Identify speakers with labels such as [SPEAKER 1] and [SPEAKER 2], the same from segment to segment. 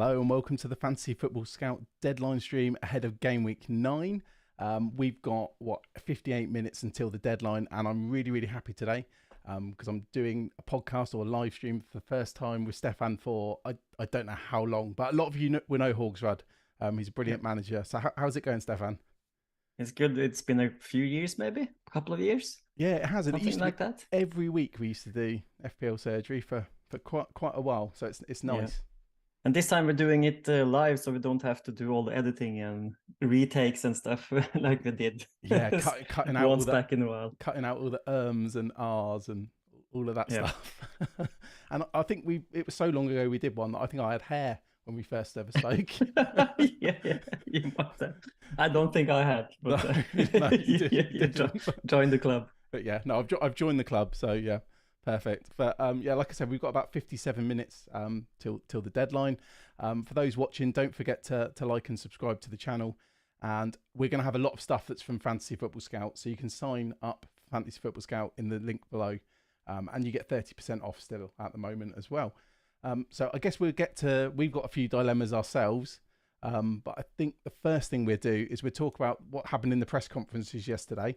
[SPEAKER 1] Hello and welcome to the Fantasy Football Scout deadline stream ahead of Gameweek 9. We've got, 58 minutes until the deadline, and I'm really happy today because I'm doing a podcast or a live stream for the first time with Stefan for, I don't know how long, but a lot of you will know Hogsrud. He's a brilliant manager. So how's it going, Stefan?
[SPEAKER 2] It's good. It's been a few years, maybe a couple of years.
[SPEAKER 1] Yeah, it has.
[SPEAKER 2] Something like that.
[SPEAKER 1] Every week we used to do FPL surgery for quite a while, so it's nice.
[SPEAKER 2] Yeah. And this time we're doing it live, so we don't have to do all the editing and retakes and stuff like we did.
[SPEAKER 1] Yeah, cutting out
[SPEAKER 2] once back in a while.
[SPEAKER 1] Cutting out all the and R's and all of that stuff. And I think it was so long ago we did one that I think I had hair when we first ever spoke.
[SPEAKER 2] yeah, you must have. I don't think I had, but
[SPEAKER 1] no, you
[SPEAKER 2] joined the club.
[SPEAKER 1] But yeah, no, I've joined the club, so yeah. Perfect. But like I said, we've got about 57 minutes till the deadline. For those watching, don't forget to like and subscribe to the channel. And we're going to have a lot of stuff that's from Fantasy Football Scout. So you can sign up for Fantasy Football Scout in the link below. And you get 30% off still at the moment as well. So I guess we've got a few dilemmas ourselves. But I think the first thing we'll do is we'll talk about what happened in the press conferences yesterday.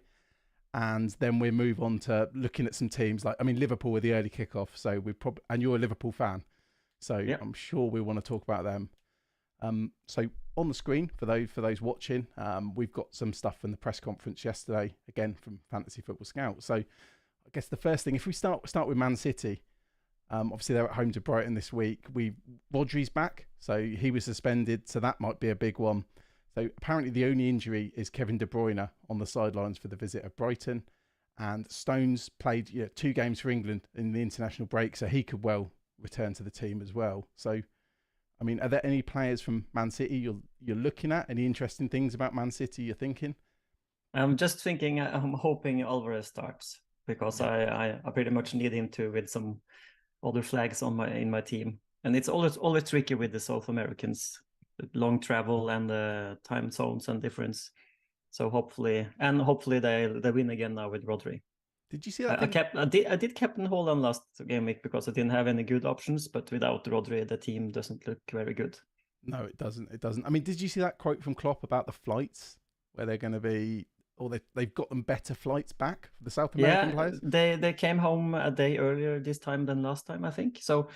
[SPEAKER 1] And then we move on to looking at some teams Liverpool were the early kickoff. So and you're a Liverpool fan, so I'm sure we want to talk about them. So on the screen for those watching, we've got some stuff from the press conference yesterday, again from Fantasy Football Scout. So I guess the first thing, if we start with Man City, obviously they're at home to Brighton this week. Rodri's back, so he was suspended, so that might be a big one. So apparently the only injury is Kevin De Bruyne on the sidelines for the visit of Brighton. And Stones played 2 games for England in the international break, so he could well return to the team as well. So, I mean, are there any players from Man City you're looking at? Any interesting things about Man City you're thinking?
[SPEAKER 2] I'm just thinking, I'm hoping Alvarez starts because I pretty much need him to with some other flags in my team. And it's always tricky with the South Americans. Long travel and time zones and difference. So hopefully they win again now with Rodri.
[SPEAKER 1] Did you see that?
[SPEAKER 2] I did captain Haaland last game week because I didn't have any good options, but without Rodri, the team doesn't look very good.
[SPEAKER 1] No, it doesn't. I mean, did you see that quote from Klopp about the flights where they're going to be, or they've got them better flights back for the South American players?
[SPEAKER 2] They came home a day earlier this time than last time, I think. So.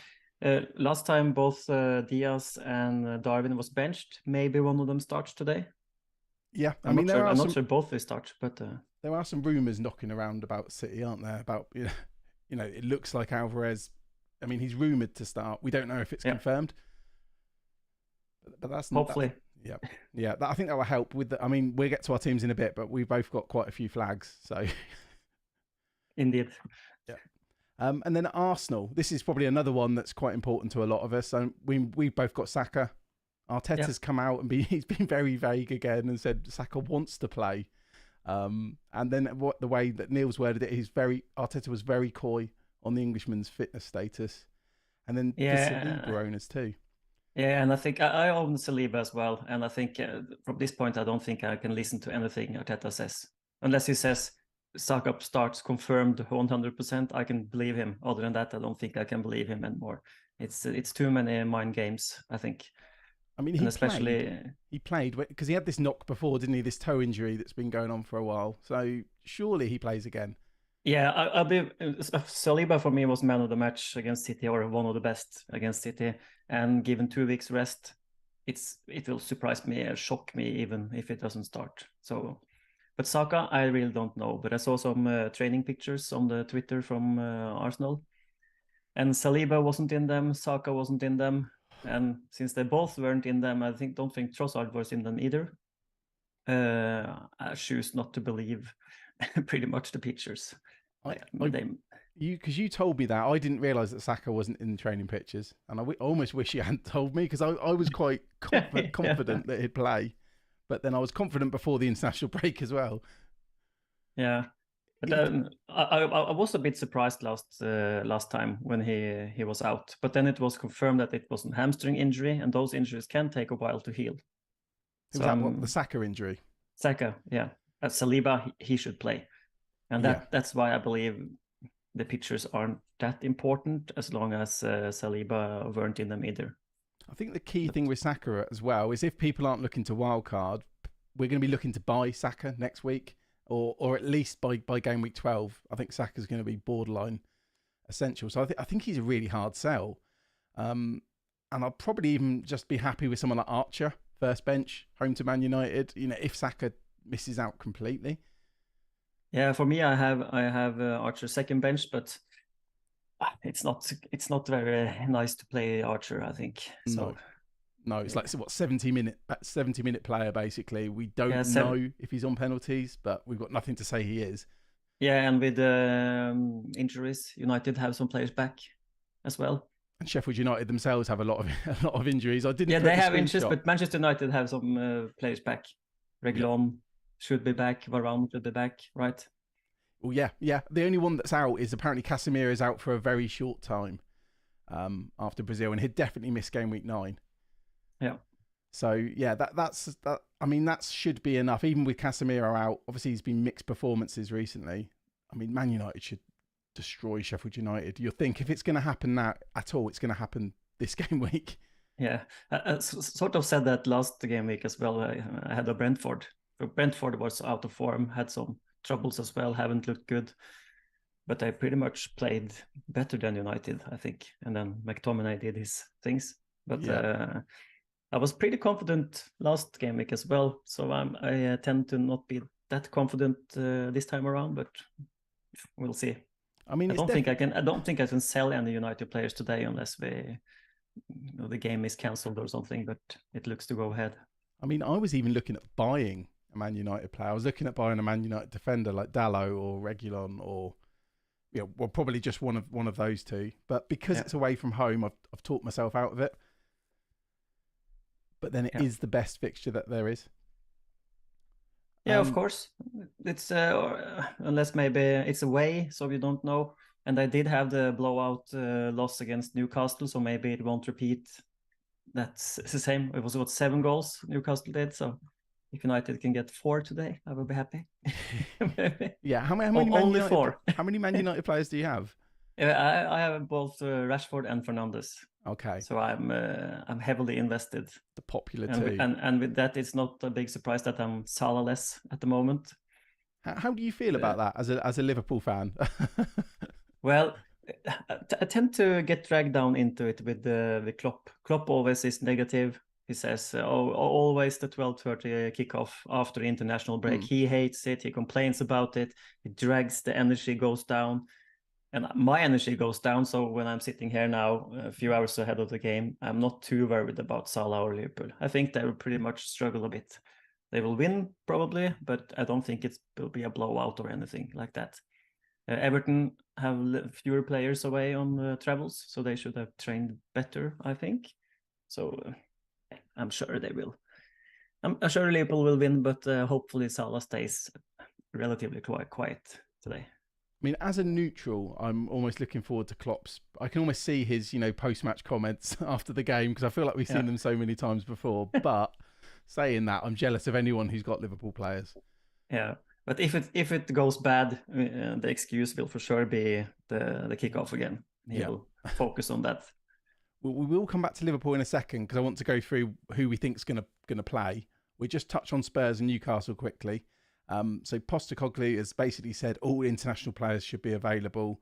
[SPEAKER 2] Last time both Diaz and Darwin was benched. Maybe one of them starts today.
[SPEAKER 1] Yeah,
[SPEAKER 2] I'm not sure both will start, but
[SPEAKER 1] there are some rumours knocking around about City, aren't there? About it looks like Alvarez. I mean, he's rumoured to start. We don't know if it's confirmed, but that's
[SPEAKER 2] hopefully.
[SPEAKER 1] I think that will help with. We'll get to our teams in a bit, but we've both got quite a few flags. So,
[SPEAKER 2] indeed.
[SPEAKER 1] Yeah. And then Arsenal, this is probably another one that's quite important to a lot of us. We both got Saka. Arteta's come out and he's been very vague again and said Saka wants to play. And then the way that Neil's worded it, Arteta was very coy on the Englishman's fitness status. And then the Saliba owners too.
[SPEAKER 2] Yeah, and I think I own Saliba as well. And I think from this point, I don't think I can listen to anything Arteta says. Unless he says, Saka starts confirmed 100%, I can believe him. Other than that, I don't think I can believe him anymore. It's too many mind games, I think.
[SPEAKER 1] I mean, he played because he had this knock before, didn't he? This toe injury that's been going on for a while. So surely he plays again. Yeah,
[SPEAKER 2] Saliba for me was man of the match against City, or one of the best against City. And given 2 weeks rest, it will surprise me, shock me even if it doesn't start. So. But Saka, I really don't know. But I saw some training pictures on the Twitter from Arsenal. And Saliba wasn't in them. Saka wasn't in them. And since they both weren't in them, I don't think Trossard was in them either. I choose not to believe pretty much the pictures.
[SPEAKER 1] Because you told me that. I didn't realise that Saka wasn't in the training pictures. And I almost wish you hadn't told me because I was quite confident that he'd play. But then I was confident before the international break as well.
[SPEAKER 2] Yeah, but I was a bit surprised last time when he was out. But then it was confirmed that it was a hamstring injury, and those injuries can take a while to heal.
[SPEAKER 1] So the Saka injury?
[SPEAKER 2] Saka, yeah. Saliba, he should play, and that's why I believe the pictures aren't that important as long as Saliba weren't in them either.
[SPEAKER 1] I think the key thing with Saka as well is if people aren't looking to wildcard, we're going to be looking to buy Saka next week, or at least by game week 12. I think Saka's going to be borderline essential. So I think he's a really hard sell. And I'll probably even just be happy with someone like Archer, first bench, home to Man United. If Saka misses out completely.
[SPEAKER 2] Yeah, for me, I have Archer second bench, but it's not very nice to play Archer, I think. So
[SPEAKER 1] no, it's like 70-minute player basically. We don't know if he's on penalties, but we've got nothing to say he is.
[SPEAKER 2] Yeah, and with injuries, United have some players back as well.
[SPEAKER 1] And Sheffield United themselves have a lot of injuries. I didn't.
[SPEAKER 2] Yeah, they have injuries, but Manchester United have some players back. Reguilon should be back. Varane should be back, right?
[SPEAKER 1] Well, yeah. The only one that's out is apparently Casemiro is out for a very short time after Brazil, and he'd definitely miss game week 9.
[SPEAKER 2] Yeah.
[SPEAKER 1] So yeah, that's that. I mean, that should be enough. Even with Casemiro out, obviously he's been mixed performances recently. I mean, Man United should destroy Sheffield United. You'll think if it's going to happen now at all, it's going to happen this game week.
[SPEAKER 2] Yeah, I sort of said that last game week as well. I had a Brentford. Brentford was out of form, had some troubles as well, haven't looked good. But they pretty much played better than United, I think. And then McTominay did his things. But I was pretty confident last game week as well. So I tend to not be that confident this time around, but we'll see.
[SPEAKER 1] I mean,
[SPEAKER 2] I don't think I can sell any United players today unless the game is cancelled or something, but it looks to go ahead.
[SPEAKER 1] I mean, I was even looking at buying a Man United player. I was looking at buying a Man United defender like Dalot or Reguilon or probably just one of those two. But because it's away from home, I've talked myself out of it. But then it is the best fixture that there is.
[SPEAKER 2] Yeah, of course. It's unless maybe it's away, so we don't know. And I did have the blowout loss against Newcastle, so maybe it won't repeat. That's the same. It was 7 goals Newcastle did. So if United can get 4 today, I will be happy.
[SPEAKER 1] Yeah, how many
[SPEAKER 2] only 4?
[SPEAKER 1] How many Man United players do you have?
[SPEAKER 2] I have both Rashford and Fernandes.
[SPEAKER 1] Okay.
[SPEAKER 2] So I'm heavily invested.
[SPEAKER 1] The popular
[SPEAKER 2] two. And with that, it's not a big surprise that I'm Salah-less at the moment.
[SPEAKER 1] How do you feel about that as a Liverpool fan?
[SPEAKER 2] Well, I tend to get dragged down into it with the Klopp. Klopp always is negative. He says, always the 12:30 kickoff after the international break. He hates it. He complains about it. It drags, the energy goes down. And my energy goes down. So when I'm sitting here now, a few hours ahead of the game, I'm not too worried about Salah or Liverpool. I think they will pretty much struggle a bit. They will win probably, but I don't think it will be a blowout or anything like that. Everton have fewer players away on travels, so they should have trained better, I think. So I'm sure they will. I'm sure Liverpool will win, but hopefully Salah stays relatively quiet today.
[SPEAKER 1] I mean, as a neutral, I'm almost looking forward to Klopp's. I can almost see his, post-match comments after the game because I feel like we've seen them so many times before. But saying that, I'm jealous of anyone who's got Liverpool players.
[SPEAKER 2] Yeah, but if it goes bad, the excuse will for sure be the kickoff again. He'll focus on that.
[SPEAKER 1] Well, we will come back to Liverpool in a second because I want to go through who we think's going to play. We just touch on Spurs and Newcastle quickly. So Postecoglou has basically said all international players should be available.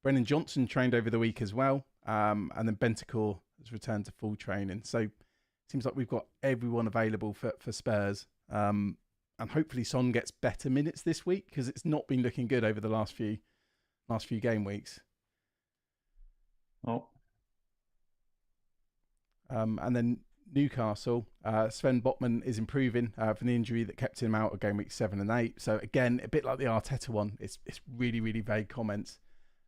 [SPEAKER 1] Brennan Johnson trained over the week as well. And then Bentancur has returned to full training. So it seems like we've got everyone available for Spurs. And hopefully Son gets better minutes this week because it's not been looking good over the last few game weeks.
[SPEAKER 2] Oh.
[SPEAKER 1] And then Newcastle, Sven Botman is improving from the injury that kept him out of game week 7 and 8. So again, a bit like the Arteta one, it's really, really vague comments.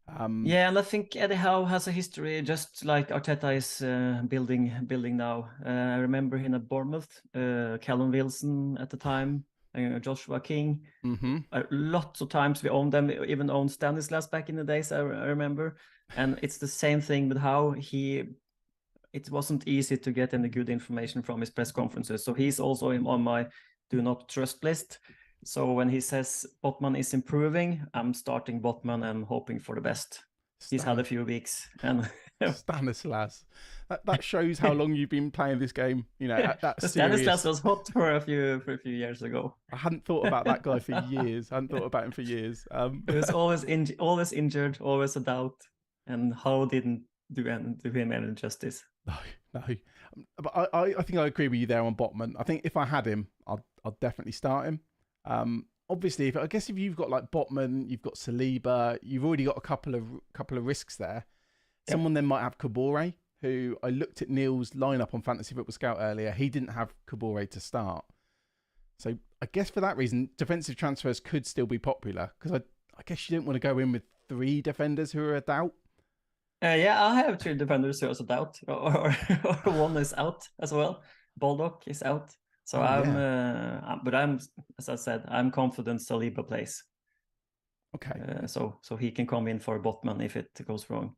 [SPEAKER 2] Yeah, and I think Eddie Howe has a history just like Arteta is building now. I remember him at Bournemouth, Callum Wilson at the time, Joshua King.
[SPEAKER 1] Mm-hmm.
[SPEAKER 2] Lots of times we owned them, even owned Stanislas back in the days, I remember. And it's the same thing with Howe. It wasn't easy to get any good information from his press conferences. So he's also on my do not trust list. So when he says Botman is improving, I'm starting Botman and hoping for the best. he's had a few weeks. And
[SPEAKER 1] Stanislas. That shows how long you've been playing this game. You know, that
[SPEAKER 2] Stanislas was hot for a few years ago.
[SPEAKER 1] I hadn't thought about that guy for years. I hadn't thought about him for years.
[SPEAKER 2] He was always injured, always a doubt, and How didn't do him any justice.
[SPEAKER 1] No. But I think I agree with you there on Botman. I think if I had him, I'd definitely start him. Obviously, I guess if you've got like Botman, you've got Saliba, you've already got a couple of risks there. Yep. Someone then might have Kabore, who I looked at Neil's lineup on Fantasy Football Scout earlier. He didn't have Kabore to start. So I guess for that reason, defensive transfers could still be popular because I guess you don't want to go in with 3 defenders who are a doubt.
[SPEAKER 2] Yeah, I have 3 defenders who are a doubt, or one is out as well. Baldock is out. So but I'm, as I said, I'm confident Saliba plays.
[SPEAKER 1] Okay.
[SPEAKER 2] So he can come in for Botman if it goes wrong.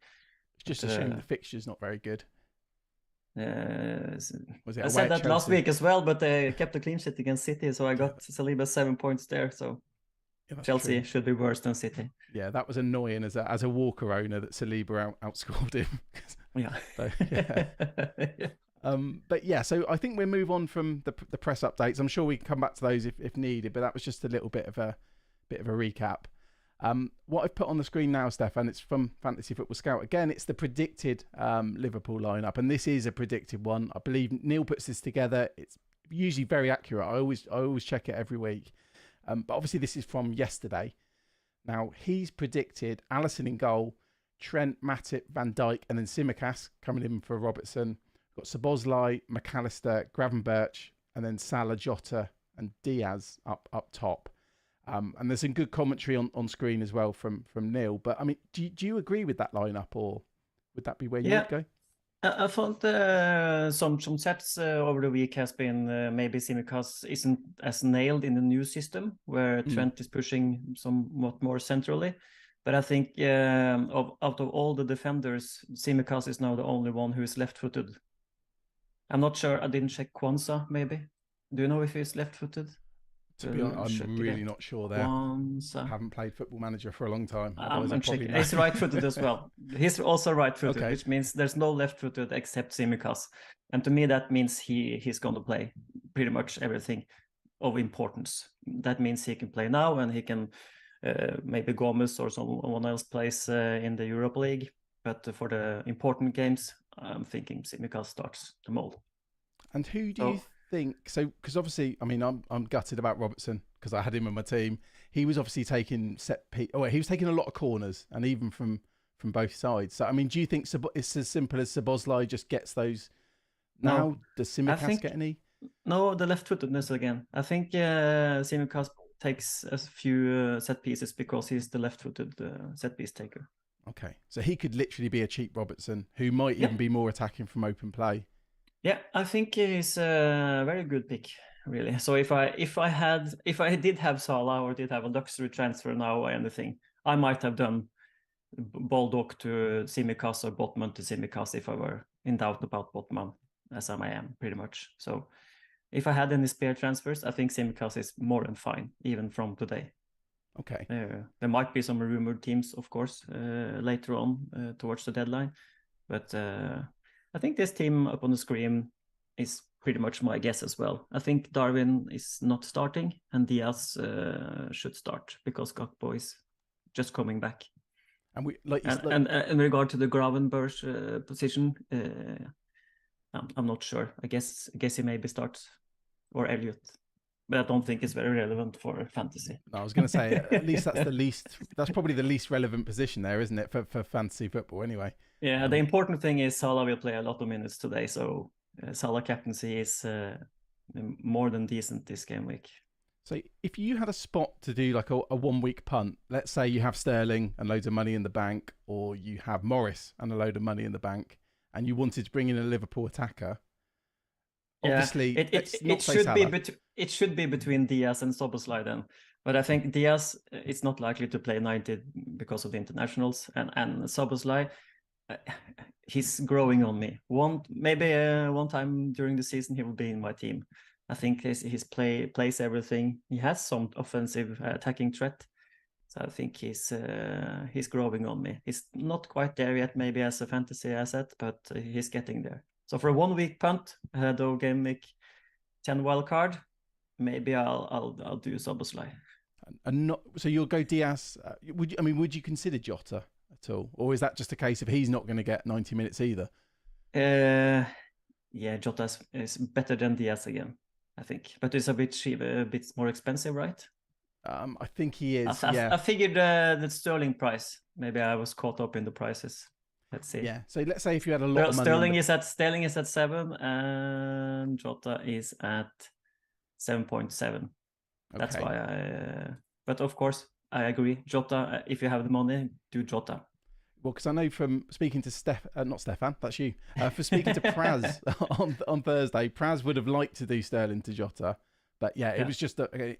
[SPEAKER 1] It's just a shame the fixture's not very good.
[SPEAKER 2] I said that last week as well, but they kept a clean sheet against City, so I got Saliba 7 points there. So Chelsea should be worse than City.
[SPEAKER 1] Yeah, that was annoying as a Walker owner that Saliba outscored him.
[SPEAKER 2] Yeah.
[SPEAKER 1] So, yeah. But yeah, so I think we'll move on from the press updates. I'm sure we can come back to those if needed, but that was just a little bit of a recap. What I've put on the screen now, Stefan, it's from Fantasy Football Scout. Again, it's the predicted Liverpool lineup, and this is a predicted one. I believe Neil puts this together. It's usually very accurate. I always check it every week. But obviously this is from yesterday. Now, he's predicted Alisson in goal, Trent, Matip, Van Dijk, and then Tsimikas coming in for Robertson. We've got Szoboszlai, McAllister, Gravenberch, and then Salah, Jota, and Diaz up top. And there's some good commentary on screen as well from Neil. But I mean, do you agree with that lineup, or would that be where you would go?
[SPEAKER 2] I thought some sets over the week has been maybe Tsimikas isn't as nailed in the new system where Trent is pushing somewhat more centrally. But I think out of all the defenders, Tsimikas is now the only one who is left-footed. I'm not sure. I didn't check Kwanzaa, maybe. Do you know if he's left-footed?
[SPEAKER 1] To be honest, I'm really not sure there. I haven't played Football Manager for a long time.
[SPEAKER 2] I'm checking. He's right-footed as well. He's also right-footed, which means there's no left-footed except Tsimikas. And to me, that means he's going to play pretty much everything of importance. That means he can play now, and he can maybe Gomez or someone else plays in the Europa League. But for the important games, I'm thinking Tsimikas starts the mold.
[SPEAKER 1] And who do you think? So, because obviously, I mean, I'm gutted about Robertson because I had him on my team. He was obviously taking he was taking a lot of corners, and even from both sides. So, I mean, do you think it's as simple as Szoboszlai just gets those now? No, does Tsimikas get any?
[SPEAKER 2] No, the left-footedness again. I think Tsimikas takes a few set pieces because he's the left-footed set piece taker.
[SPEAKER 1] Okay, so he could literally be a cheap Robertson who might even be more attacking from open play.
[SPEAKER 2] Yeah, I think he's a very good pick, really. So if I did have Salah or did have a luxury transfer now or anything, I might have done Baldock to Tsimikas or Botman to Tsimikas if I were in doubt about Botman, as I am pretty much. So if I had any spare transfers, I think Tsimikas is more than fine, even from today.
[SPEAKER 1] Okay.
[SPEAKER 2] There might be some rumored teams, of course, later on towards the deadline. But I think this team up on the screen is pretty much my guess as well. I think Darwin is not starting and Diaz should start because Gakpo is just coming back.
[SPEAKER 1] And
[SPEAKER 2] in regard to the Gravenberch position, I'm not sure. I guess he maybe starts, or Elliot. But I don't think it's very relevant for fantasy.
[SPEAKER 1] No, I was going to say, at least that's probably the least relevant position there, isn't it, for fantasy football anyway?
[SPEAKER 2] Yeah, the important thing is Salah will play a lot of minutes today, so Salah captaincy is more than decent this game week.
[SPEAKER 1] So if you had a spot to do like a 1 week punt, let's say you have Sterling and loads of money in the bank, or you have Morris and a load of money in the bank, and you wanted to bring in a Liverpool attacker, obviously,
[SPEAKER 2] it should be between Diaz and Szoboszlai then. But I think Diaz is not likely to play 90 because of the internationals, and Szoboszlai, he's growing on me. One time during the season he will be in my team. I think his play plays everything. He has some offensive attacking threat, So I think he's growing on me. He's not quite there yet, maybe as a fantasy asset, but he's getting there. So for a 1 week punt ahead of game week 10 wildcard, maybe I'll do Szoboszlai.
[SPEAKER 1] And not so you'll go Diaz. Would you consider Jota at all, or is that just a case of he's not going to get 90 minutes either?
[SPEAKER 2] Yeah, Jota is better than Diaz again, I think, but it's a bit cheap, a bit more expensive, right?
[SPEAKER 1] I think he is.
[SPEAKER 2] I figured the Sterling price. Maybe I was caught up in the prices. Let's see.
[SPEAKER 1] Yeah. So let's say if you had a lot of money.
[SPEAKER 2] Sterling is at 7 and Jota is at 7.7. That's why but of course I agree. Jota, if you have the money, do Jota.
[SPEAKER 1] Well, because I know from speaking to not Stefan, that's you. For speaking to Praz on Thursday, Praz would have liked to do Sterling to Jota. But yeah, it was just a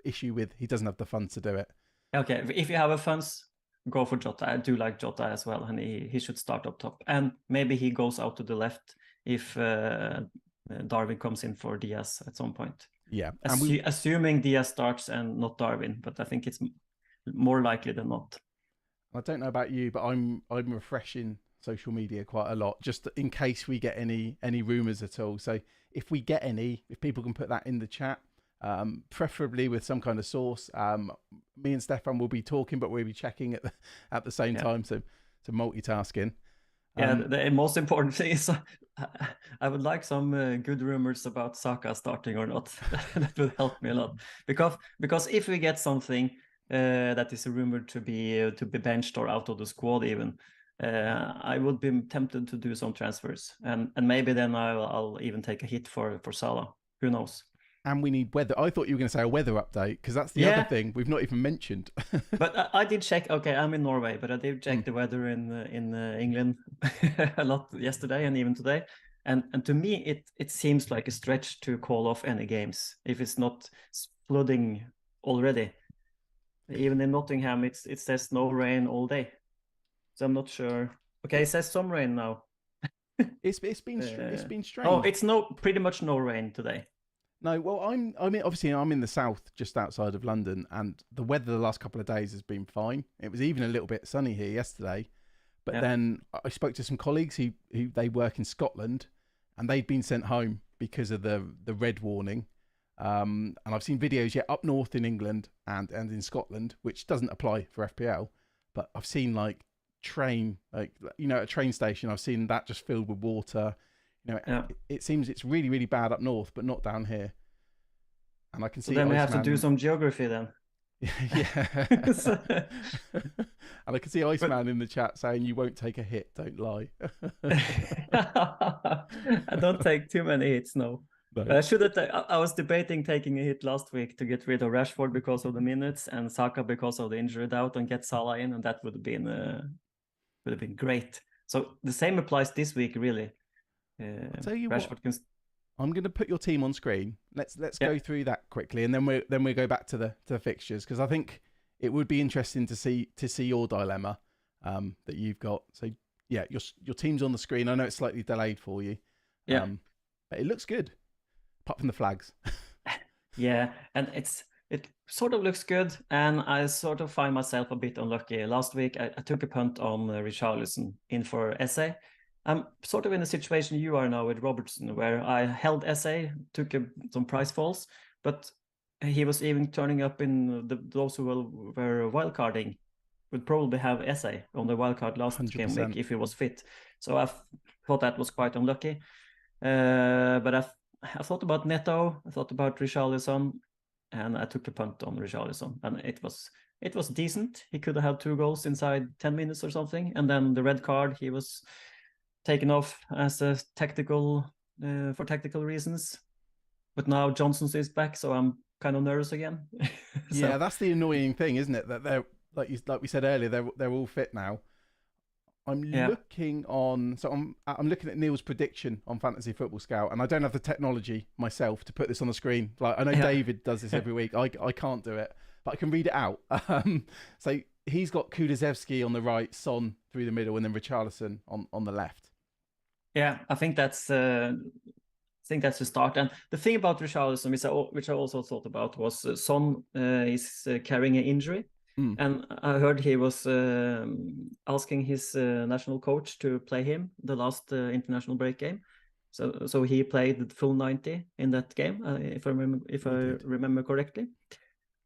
[SPEAKER 1] issue with he doesn't have the funds to do it. Okay,
[SPEAKER 2] if you have the funds, go for Jota. I do like Jota as well, and he should start up top. And maybe he goes out to the left if Darwin comes in for Diaz at some point.
[SPEAKER 1] Yeah,
[SPEAKER 2] assuming Diaz starts and not Darwin, but I think it's more likely than not.
[SPEAKER 1] I don't know about you, but I'm refreshing social media quite a lot just in case we get any rumours at all. So if we get any, if people can put that in the chat, preferably with some kind of source. Me and Stefan will be talking, but we'll be checking at the same time. So multitasking.
[SPEAKER 2] Yeah, the most important thing is I would like some good rumors about Saka starting or not. That would help me a lot because if we get something that is rumored to be benched or out of the squad even, I would be tempted to do some transfers and maybe then I'll even take a hit for Salah. Who knows?
[SPEAKER 1] And we need weather. I thought you were going to say a weather update because that's the other thing we've not even mentioned.
[SPEAKER 2] But I did check. Okay, I'm in Norway, but I did check the weather in England a lot yesterday and even today. And to me, it seems like a stretch to call off any games if it's not flooding already. Even in Nottingham, it says no rain all day. So I'm not sure. Okay, it says some rain now.
[SPEAKER 1] It's been strange.
[SPEAKER 2] Oh, it's pretty much no rain today.
[SPEAKER 1] No, well, obviously I'm in the south, just outside of London, and the weather the last couple of days has been fine. It was even a little bit sunny here yesterday, but then I spoke to some colleagues who they work in Scotland, and they'd been sent home because of the red warning. And I've seen videos up north in England and in Scotland, which doesn't apply for FPL, but I've seen like a train station. I've seen that just filled with water. It seems it's really, really bad up north, but not down here. And I can see.
[SPEAKER 2] So then we have to do some geography then.
[SPEAKER 1] Yeah. And I can see Iceman in the chat saying you won't take a hit. Don't lie.
[SPEAKER 2] I don't take too many hits, no. I was debating taking a hit last week to get rid of Rashford because of the minutes and Saka because of the injury doubt and get Salah in, and that would have been great. So the same applies this week, really.
[SPEAKER 1] I'll tell you what. I'm going to put your team on screen. Let's go through that quickly, and then we go back to the fixtures because I think it would be interesting to see your dilemma that you've got. So yeah, your team's on the screen. I know it's slightly delayed for you.
[SPEAKER 2] Yeah,
[SPEAKER 1] but it looks good, apart from the flags.
[SPEAKER 2] Yeah, and it sort of looks good, and I sort of find myself a bit unlucky. Last week I took a punt on Richarlison in for SA. I'm sort of in the situation you are now with Robertson, where I held SA, took some price falls, but he was even turning up in those who were wildcarding would probably have SA on the wildcard last 100%. Game week if he was fit. So I thought that was quite unlucky. But I thought about Neto, I thought about Richarlison, and I took the punt on Richarlison, and it was decent. He could have had 2 goals inside 10 minutes or something, and then the red card, he was taken off as a tactical reasons. But now Johnson's is back, so I'm kind of nervous again.
[SPEAKER 1] So, yeah, that's the annoying thing, isn't it? That they're like we said earlier, they're all fit now. I'm looking at Neil's prediction on Fantasy Football Scout, and I don't have the technology myself to put this on the screen. Like I know David does this every week. I can't do it, but I can read it out. So he's got Kulusevski on the right, Son through the middle, and then Richarlison on the left.
[SPEAKER 2] Yeah, I think that's the start. And the thing about Richarlison, which I also thought about, was Son is carrying an injury. And I heard he was asking his national coach to play him the last international break game. So he played the full 90 in that game, if I remember correctly.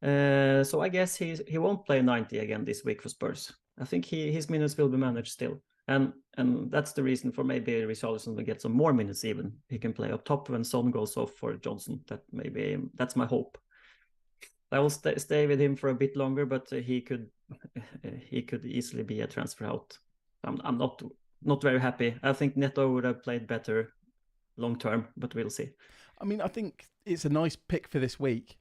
[SPEAKER 2] So I guess he won't play 90 again this week for Spurs. I think his minutes will be managed still. And that's the reason for maybe Richarlison will get some more minutes even. He can play up top when Son goes off for Johnson. That's my hope. I will stay with him for a bit longer, but he could easily be a transfer out. I'm not very happy. I think Neto would have played better long term, but we'll see.
[SPEAKER 1] I mean, I think it's a nice pick for this week.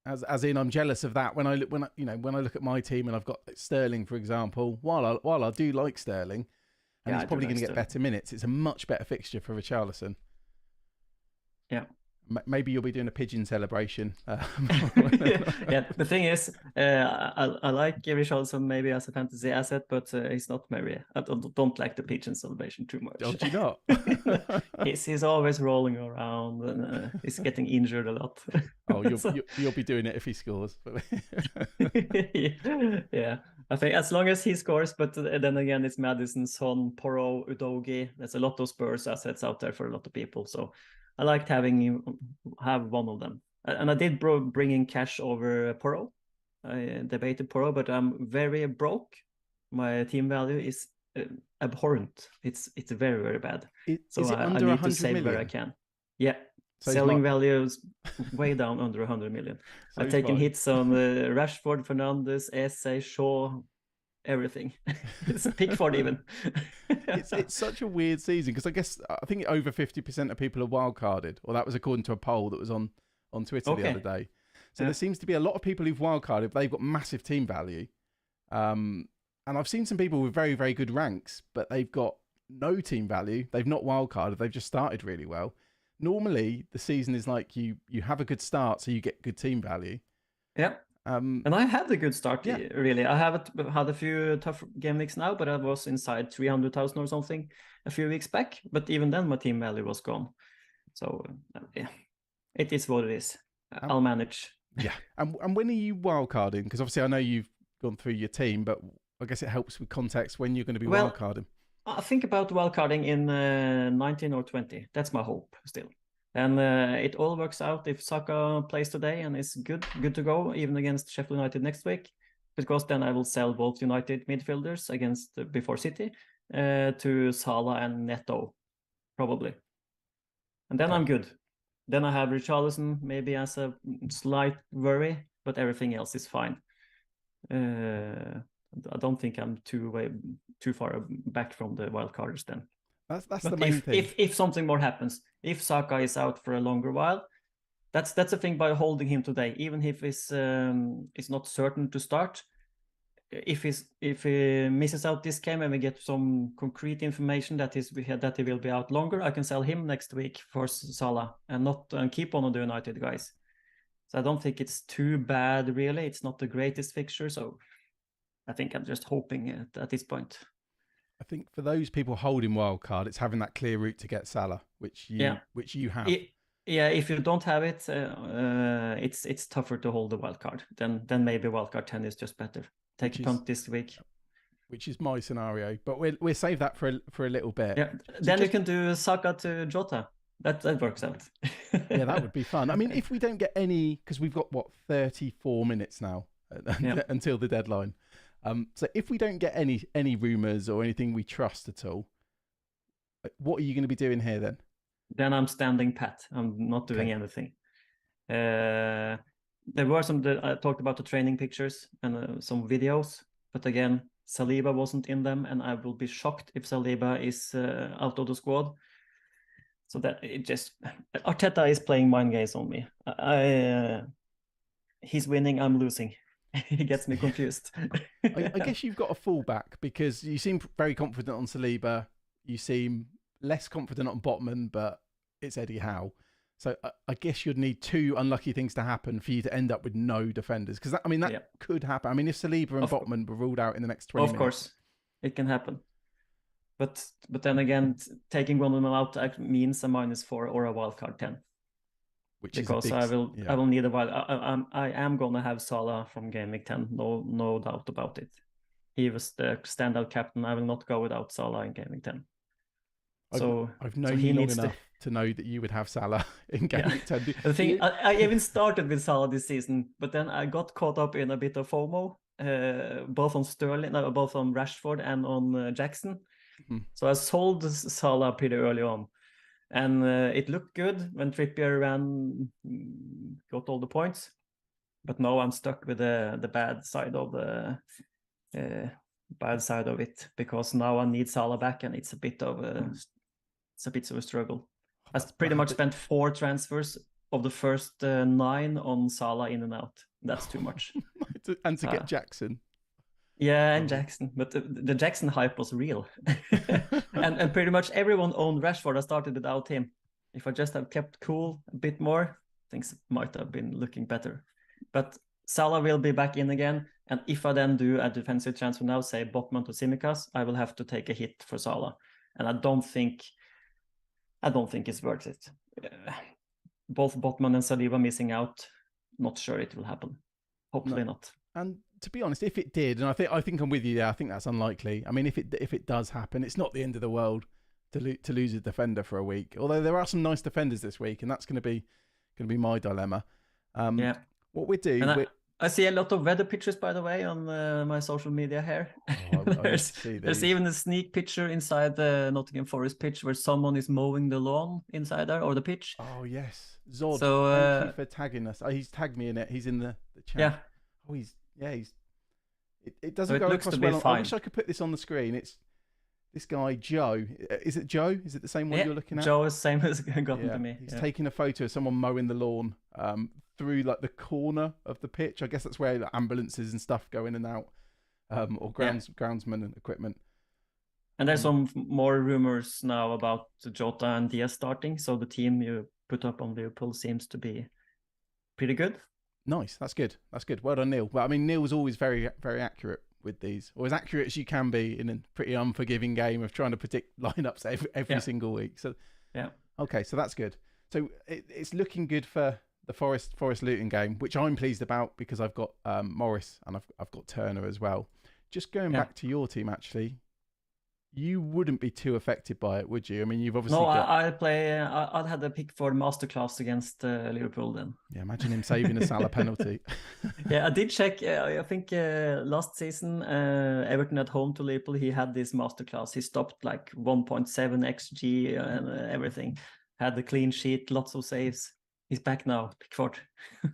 [SPEAKER 1] As in, I'm jealous of that when I look at my team and I've got Sterling, for example. While I do like Sterling, and he's probably going to get better minutes, it's a much better fixture for Richarlison.
[SPEAKER 2] Yeah.
[SPEAKER 1] Maybe you'll be doing a pigeon celebration.
[SPEAKER 2] Yeah, the thing is, I like Richarlison maybe as a fantasy asset, but he's not Mary. I don't like the pigeon celebration too much.
[SPEAKER 1] Don't you not?
[SPEAKER 2] he's always rolling around and he's getting injured a lot.
[SPEAKER 1] Oh, you'll be doing it if he scores.
[SPEAKER 2] Yeah, I think as long as he scores, but then again, it's Maddison, Son, Porro, Udogie. There's a lot of Spurs assets out there for a lot of people, so I liked having one of them. And I did bring in cash over Porro. I debated Porro, but I'm very broke. My team value is abhorrent. It's very, very bad.
[SPEAKER 1] So I need to
[SPEAKER 2] save
[SPEAKER 1] million?
[SPEAKER 2] where I can. Yeah.
[SPEAKER 1] So
[SPEAKER 2] selling value is way down under 100 million. So I've taken hits on Rashford, Fernandes, Eze, Shaw, everything. It's Pickford even.
[SPEAKER 1] It's such a weird season because I think over 50% of people are wildcarded, or that was according to a poll that was on Twitter the other day. So there seems to be a lot of people who've wildcarded, but they've got massive team value. And I've seen some people with very, very good ranks, but they've got no team value. They've not wildcarded. They've just started really well. Normally, the season is like you have a good start, so you get good team value.
[SPEAKER 2] Yeah. And I had a good start, really. I haven't had a few tough game weeks now, but I was inside 300,000 or something a few weeks back. But even then, my team value was gone. So, it is what it is. I'll manage.
[SPEAKER 1] Yeah. And when are you wildcarding? Because obviously I know you've gone through your team, but I guess it helps with context when you're going to be wildcarding.
[SPEAKER 2] I think about wildcarding in 19 or 20. That's my hope still. And it all works out if Saka plays today and is good to go, even against Sheffield United next week, because then I will sell both United midfielders before City to Salah and Neto, probably. And then I'm good. Then I have Richarlison maybe as a slight worry, but everything else is fine. I don't think I'm too far back from the wildcarders then.
[SPEAKER 1] That's the main thing.
[SPEAKER 2] If something more happens, if Saka is out for a longer while, that's the thing by holding him today. Even if he's not certain to start, if he misses out this game and we get some concrete information that he will be out longer, I can sell him next week for Salah and keep one of the United guys. So I don't think it's too bad really. It's not the greatest fixture, so I think I'm just hoping at this point.
[SPEAKER 1] I think for those people holding wildcard, it's having that clear route to get Salah, which you have.
[SPEAKER 2] If you don't have it, it's tougher to hold the wildcard. Then maybe wildcard 10 is just better. Take a punt this week.
[SPEAKER 1] Which is my scenario, but we'll save that for a little bit.
[SPEAKER 2] Yeah. Then you can do Saka to Jota. That works out.
[SPEAKER 1] Yeah, that would be fun. I mean, if we don't get any, because we've got 34 minutes now until the deadline. So if we don't get any rumours or anything we trust at all, what are you going to be doing here then?
[SPEAKER 2] Then I'm standing pat. I'm not doing anything. There were I talked about the training pictures and some videos, but again, Saliba wasn't in them, and I will be shocked if Saliba is out of the squad. So that Arteta is playing mind games on me. He's winning, I'm losing. He gets me confused.
[SPEAKER 1] I guess you've got a fallback because you seem very confident on Saliba. You seem less confident on Botman, but it's Eddie Howe. So I guess you'd need two unlucky things to happen for you to end up with no defenders. Because that could happen. I mean, if Saliba and Botman were ruled out in the next 20 minutes.
[SPEAKER 2] Of course, it can happen. But then again, taking one of them out means a -4 or a wildcard 10.
[SPEAKER 1] which
[SPEAKER 2] because
[SPEAKER 1] is
[SPEAKER 2] I will need a while. I am gonna have Salah from game week 10, no doubt about it. He was the standout captain. I will not go without Salah in game week 10.
[SPEAKER 1] I've known you long enough to know that you would have Salah in game week 10.
[SPEAKER 2] The thing, I even started with Salah this season, but then I got caught up in a bit of FOMO, both on Rashford and on Jackson.
[SPEAKER 1] Mm-hmm.
[SPEAKER 2] So I sold Salah pretty early on, and it looked good when Trippier got all the points. But now I'm stuck with the bad side of it, because now I need Salah back, and it's a bit of a struggle. I pretty much spent 4 transfers of the first 9 on Salah in and out. That's too much.
[SPEAKER 1] And to get Jackson.
[SPEAKER 2] Yeah, and Jackson. But the Jackson hype was real. and pretty much everyone owned Rashford. I started without him. If I just have kept cool a bit more, things might have been looking better. But Salah will be back in again. And if I then do a defensive transfer now, say Botman to Tsimikas, I will have to take a hit for Salah. And I don't think it's worth it. Both Botman and Saliba missing out. Not sure it will happen. Hopefully not.
[SPEAKER 1] And to be honest, if it did, and I think I'm with you there, I think that's unlikely. I mean, if it does happen, it's not the end of the world to lose a defender for a week. Although there are some nice defenders this week, and that's going to be my dilemma. What we do.
[SPEAKER 2] I see a lot of weather pictures, by the way, on my social media here. There's even a sneak picture inside the Nottingham Forest pitch where someone is mowing the lawn inside there, or the pitch.
[SPEAKER 1] Oh, yes. Zod,
[SPEAKER 2] so,
[SPEAKER 1] thank you for tagging us. Oh, he's tagged me in it. He's in the chat.
[SPEAKER 2] Yeah.
[SPEAKER 1] Oh, it doesn't go across well. I wish I could put this on the screen. It's this guy, Joe. Is it Joe? Is it the same one you're looking at?
[SPEAKER 2] Joe is same as gotten to me.
[SPEAKER 1] He's taking a photo of someone mowing the lawn through like the corner of the pitch. I guess that's where the ambulances and stuff go in and out, or groundsmen and equipment.
[SPEAKER 2] And there's some more rumors now about Jota and Diaz starting. So the team you put up on Liverpool seems to be pretty good.
[SPEAKER 1] Nice. That's good. Well done, Neil. Well, I mean, Neil's always very, very accurate with these, or as accurate as you can be in a pretty unforgiving game of trying to predict lineups every single week. So, okay, so that's good. So it's looking good for the Forest Luton game, which I'm pleased about because I've got Morris and I've got Turner as well. Just going back to your team, actually, you wouldn't be too affected by it, would you? I mean, you've obviously
[SPEAKER 2] I'd had a pick for masterclass against Liverpool then.
[SPEAKER 1] Yeah, imagine him saving a Salah penalty.
[SPEAKER 2] Yeah, I did check. I think last season, Everton at home to Liverpool, he had this masterclass. He stopped like 1.7 XG and everything. Had the clean sheet, lots of saves. He's back now, Pickford.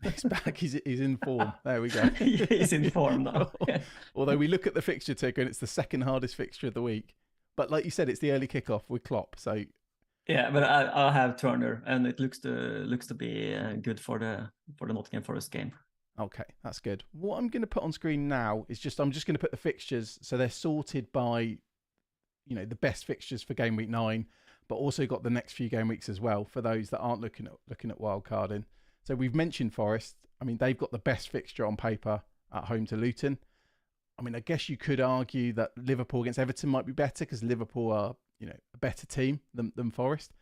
[SPEAKER 1] He's back. He's in form. There we go.
[SPEAKER 2] He's in form now.
[SPEAKER 1] Although we look at the fixture ticker and it's the second hardest fixture of the week. But like you said, it's the early kickoff with Klopp. So
[SPEAKER 2] yeah, but I'll have Turner, and it looks to be good for the Nottingham Forest game.
[SPEAKER 1] Okay, that's good. What I'm going to put on screen now is I'm just going to put the fixtures so they're sorted by, the best fixtures for game week 9. But also got the next few game weeks as well for those that aren't looking at wildcarding. So we've mentioned Forest. I mean, they've got the best fixture on paper at home to Luton. I mean, I guess you could argue that Liverpool against Everton might be better because Liverpool are, a better team than Forest.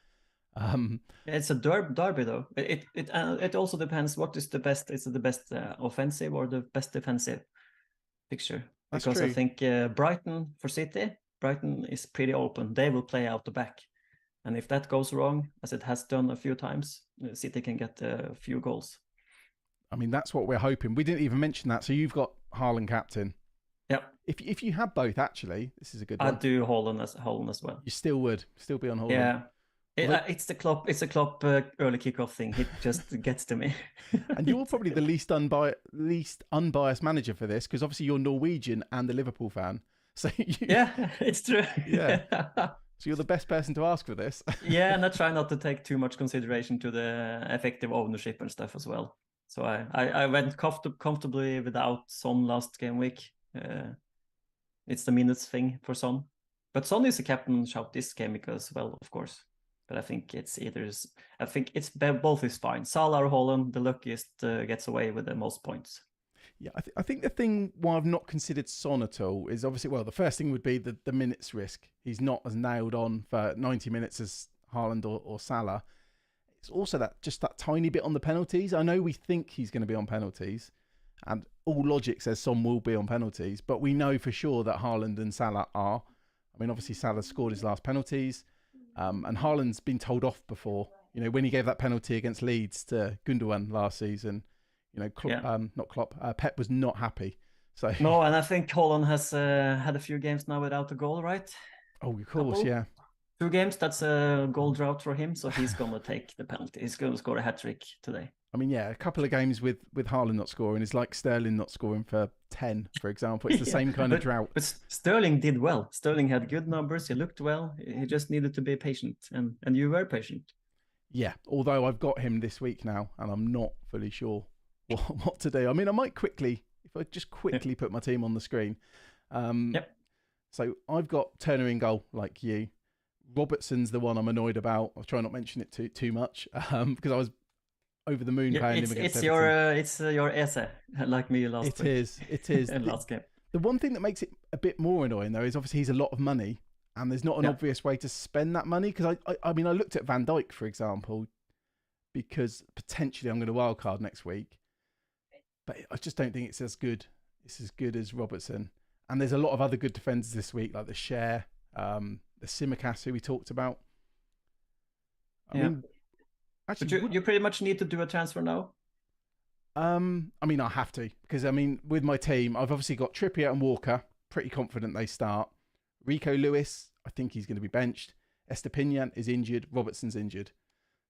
[SPEAKER 2] It's a derby though. It also depends what is the best. Is it the best offensive or the best defensive fixture? Because I think Brighton for City, Brighton is pretty open. They will play out the back. And if that goes wrong, as it has done a few times, City can get a few goals.
[SPEAKER 1] I mean, that's what we're hoping. We didn't even mention that. So you've got Haaland captain.
[SPEAKER 2] Yep.
[SPEAKER 1] If you had both, actually, this is a good one.
[SPEAKER 2] I'd do Haaland as well.
[SPEAKER 1] You still would be on Haaland.
[SPEAKER 2] Yeah. It's the Klopp early kickoff thing. It just gets to me.
[SPEAKER 1] And you're probably the least unbiased manager for this because obviously you're Norwegian and a Liverpool fan. So
[SPEAKER 2] yeah, it's true.
[SPEAKER 1] Yeah. So you're the best person to ask for this.
[SPEAKER 2] Yeah, and I try not to take too much consideration to the effective ownership and stuff as well. So I went comfortably without Son last game week. It's the minutes thing for Son. But Son is a captain shout this game week as well, of course. But I think it's both is fine. Salah or Haaland, the luckiest gets away with the most points.
[SPEAKER 1] Yeah, I think the thing why I've not considered Son at all is obviously, well, the first thing would be the minutes risk. He's not as nailed on for 90 minutes as Haaland or Salah. it's also that tiny bit on the penalties. I know we think he's going to be on penalties, and all logic says Son will be on penalties, but we know for sure that Haaland and Salah are. I mean, obviously Salah scored his last penalties, and Haaland's been told off before. You know, when he gave that penalty against Leeds to Gundogan last season, you know, Pep was not happy. So
[SPEAKER 2] no, and I think Haaland has had a few games now without a goal, right?
[SPEAKER 1] Oh, of course, yeah.
[SPEAKER 2] 2 games, that's a goal drought for him, so he's going to take the penalty. He's going to score a hat-trick today.
[SPEAKER 1] I mean, yeah, a couple of games with Haaland not scoring is like Sterling not scoring for 10, for example. It's the same kind of drought.
[SPEAKER 2] But Sterling did well. Sterling had good numbers. He looked well. He just needed to be patient, and you were patient.
[SPEAKER 1] Yeah, although I've got him this week now, and I'm not fully sure what to do. I mean, I might quickly, if I just quickly put my team on the screen. So I've got Turner in goal, like you. Robertson's the one I'm annoyed about. I'll try not to mention it too much because I was over the moon playing him against Everton.
[SPEAKER 2] It's your esse, like me last week.
[SPEAKER 1] It is.
[SPEAKER 2] In last game.
[SPEAKER 1] The one thing that makes it a bit more annoying, though, is obviously he's a lot of money, and there's not an obvious way to spend that money. Because I mean, I looked at Van Dijk, for example, because potentially I'm going to wildcard next week, but I just don't think it's as good. It's as good as Robertson. And there's a lot of other good defenders this week, like the Cher, the Simicast, who we talked about. I mean, actually,
[SPEAKER 2] but you pretty much need to do a transfer now.
[SPEAKER 1] I mean, I have to, because I mean, with my team, I've obviously got Trippier and Walker. Pretty confident they start. Rico Lewis, I think he's going to be benched. Estepinian is injured. Robertson's injured.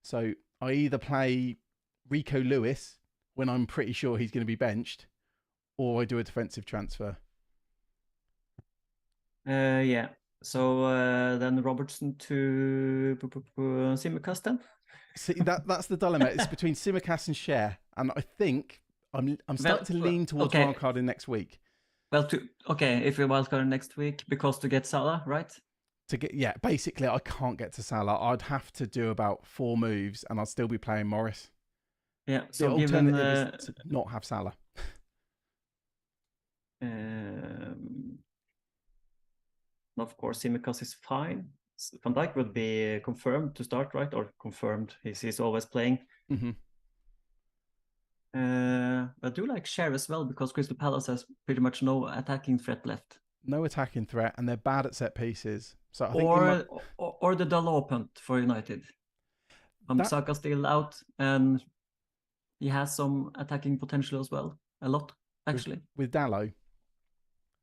[SPEAKER 1] So I either play Rico Lewis when I'm pretty sure he's going to be benched, or I do a defensive transfer.
[SPEAKER 2] Yeah. So then Robertson to Simicast then?
[SPEAKER 1] See, that's the dilemma. It's between Simicast and Cher, and I think I'm starting to lean towards wildcarding next week.
[SPEAKER 2] Well, if you're wildcarding next week, because to get Salah, right?
[SPEAKER 1] Basically, I can't get to Salah. I'd have to do about 4 moves, and I'd still be playing Morris.
[SPEAKER 2] Yeah.
[SPEAKER 1] So the alternative is to not have Salah.
[SPEAKER 2] Of course, Simicast is fine. Van Dijk would be confirmed to start, right? Or confirmed. He's always playing.
[SPEAKER 1] Mm-hmm.
[SPEAKER 2] I do like Cher as well, because Crystal Palace has pretty much no attacking threat left.
[SPEAKER 1] No attacking threat, and they're bad at set pieces. So I think
[SPEAKER 2] or the Dalot punt for United. Saka still out, and he has some attacking potential as well. A lot, actually.
[SPEAKER 1] With Dalot.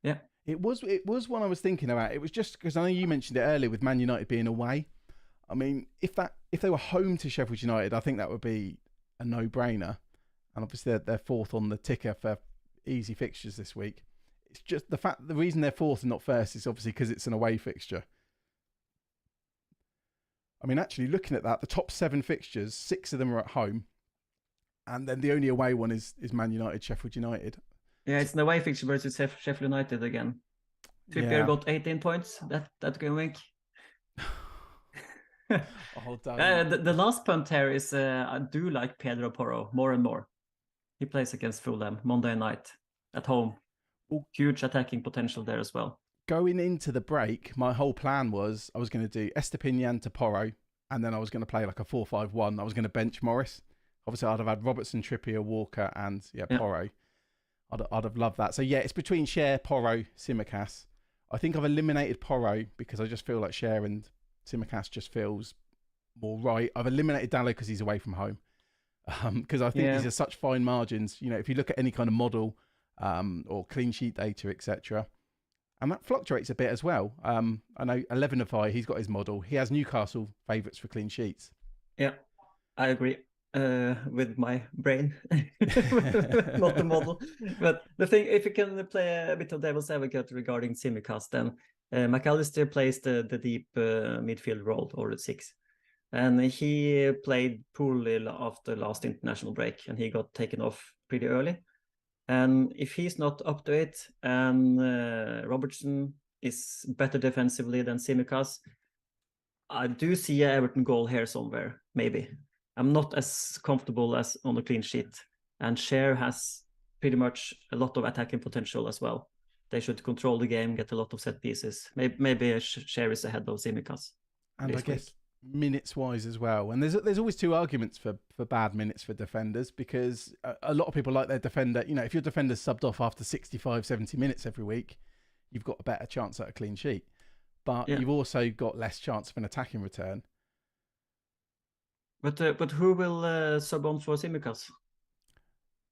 [SPEAKER 2] Yeah.
[SPEAKER 1] It was one I was thinking about. It was just because I know you mentioned it earlier with Man United being away. I mean, if they were home to Sheffield United, I think that would be a no-brainer. And obviously they're 4th on the ticker for easy fixtures this week. It's just the reason they're 4th and not 1st is obviously because it's an away fixture. I mean, actually looking at that, the top 7 fixtures, 6 of them are at home, and then the only away one is Man United, Sheffield United.
[SPEAKER 2] Yeah, it's an away fixture versus Sheffield United again. Trippier got 18 points that game week. The last punt here is I do like Pedro Porro more and more. He plays against Fulham Monday night at home. Huge attacking potential there as well.
[SPEAKER 1] Going into the break, my whole plan was I was going to do Estepinian to Porro, and then I was going to play like a 4-5-1. I was going to bench Morris. Obviously, I'd have had Robertson, Trippier, Walker, and Porro. I'd have loved that. So yeah, it's between Cher, Porro, Simicast. I think I've eliminated Porro because I just feel like Cher and Simicast just feels more right. I've eliminated Dalot because he's away from home. Because I think these are such fine margins. You know, if you look at any kind of model or clean sheet data, etc., and that fluctuates a bit as well. I know 11ify, he's got his model. He has Newcastle favourites for clean sheets.
[SPEAKER 2] Yeah, I agree. With my brain, not the model. But the thing, if you can play a bit of devil's advocate regarding Simicast, then McAllister plays the deep midfield role, or the 6. And he played poorly after last international break, and he got taken off pretty early. And if he's not up to it, and Robertson is better defensively than Simicast, I do see an Everton goal here somewhere, maybe. I'm not as comfortable as on the clean sheet. And Cher has pretty much a lot of attacking potential as well. They should control the game, get a lot of set pieces. Maybe Cher is ahead of Simicast.
[SPEAKER 1] And I guess minutes wise as well. And there's always two arguments for bad minutes for defenders, because a lot of people like their defender. If your defender's subbed off after 65, 70 minutes every week, you've got a better chance at a clean sheet. But you've also got less chance of an attacking return.
[SPEAKER 2] But who will sub on for Tsimikas?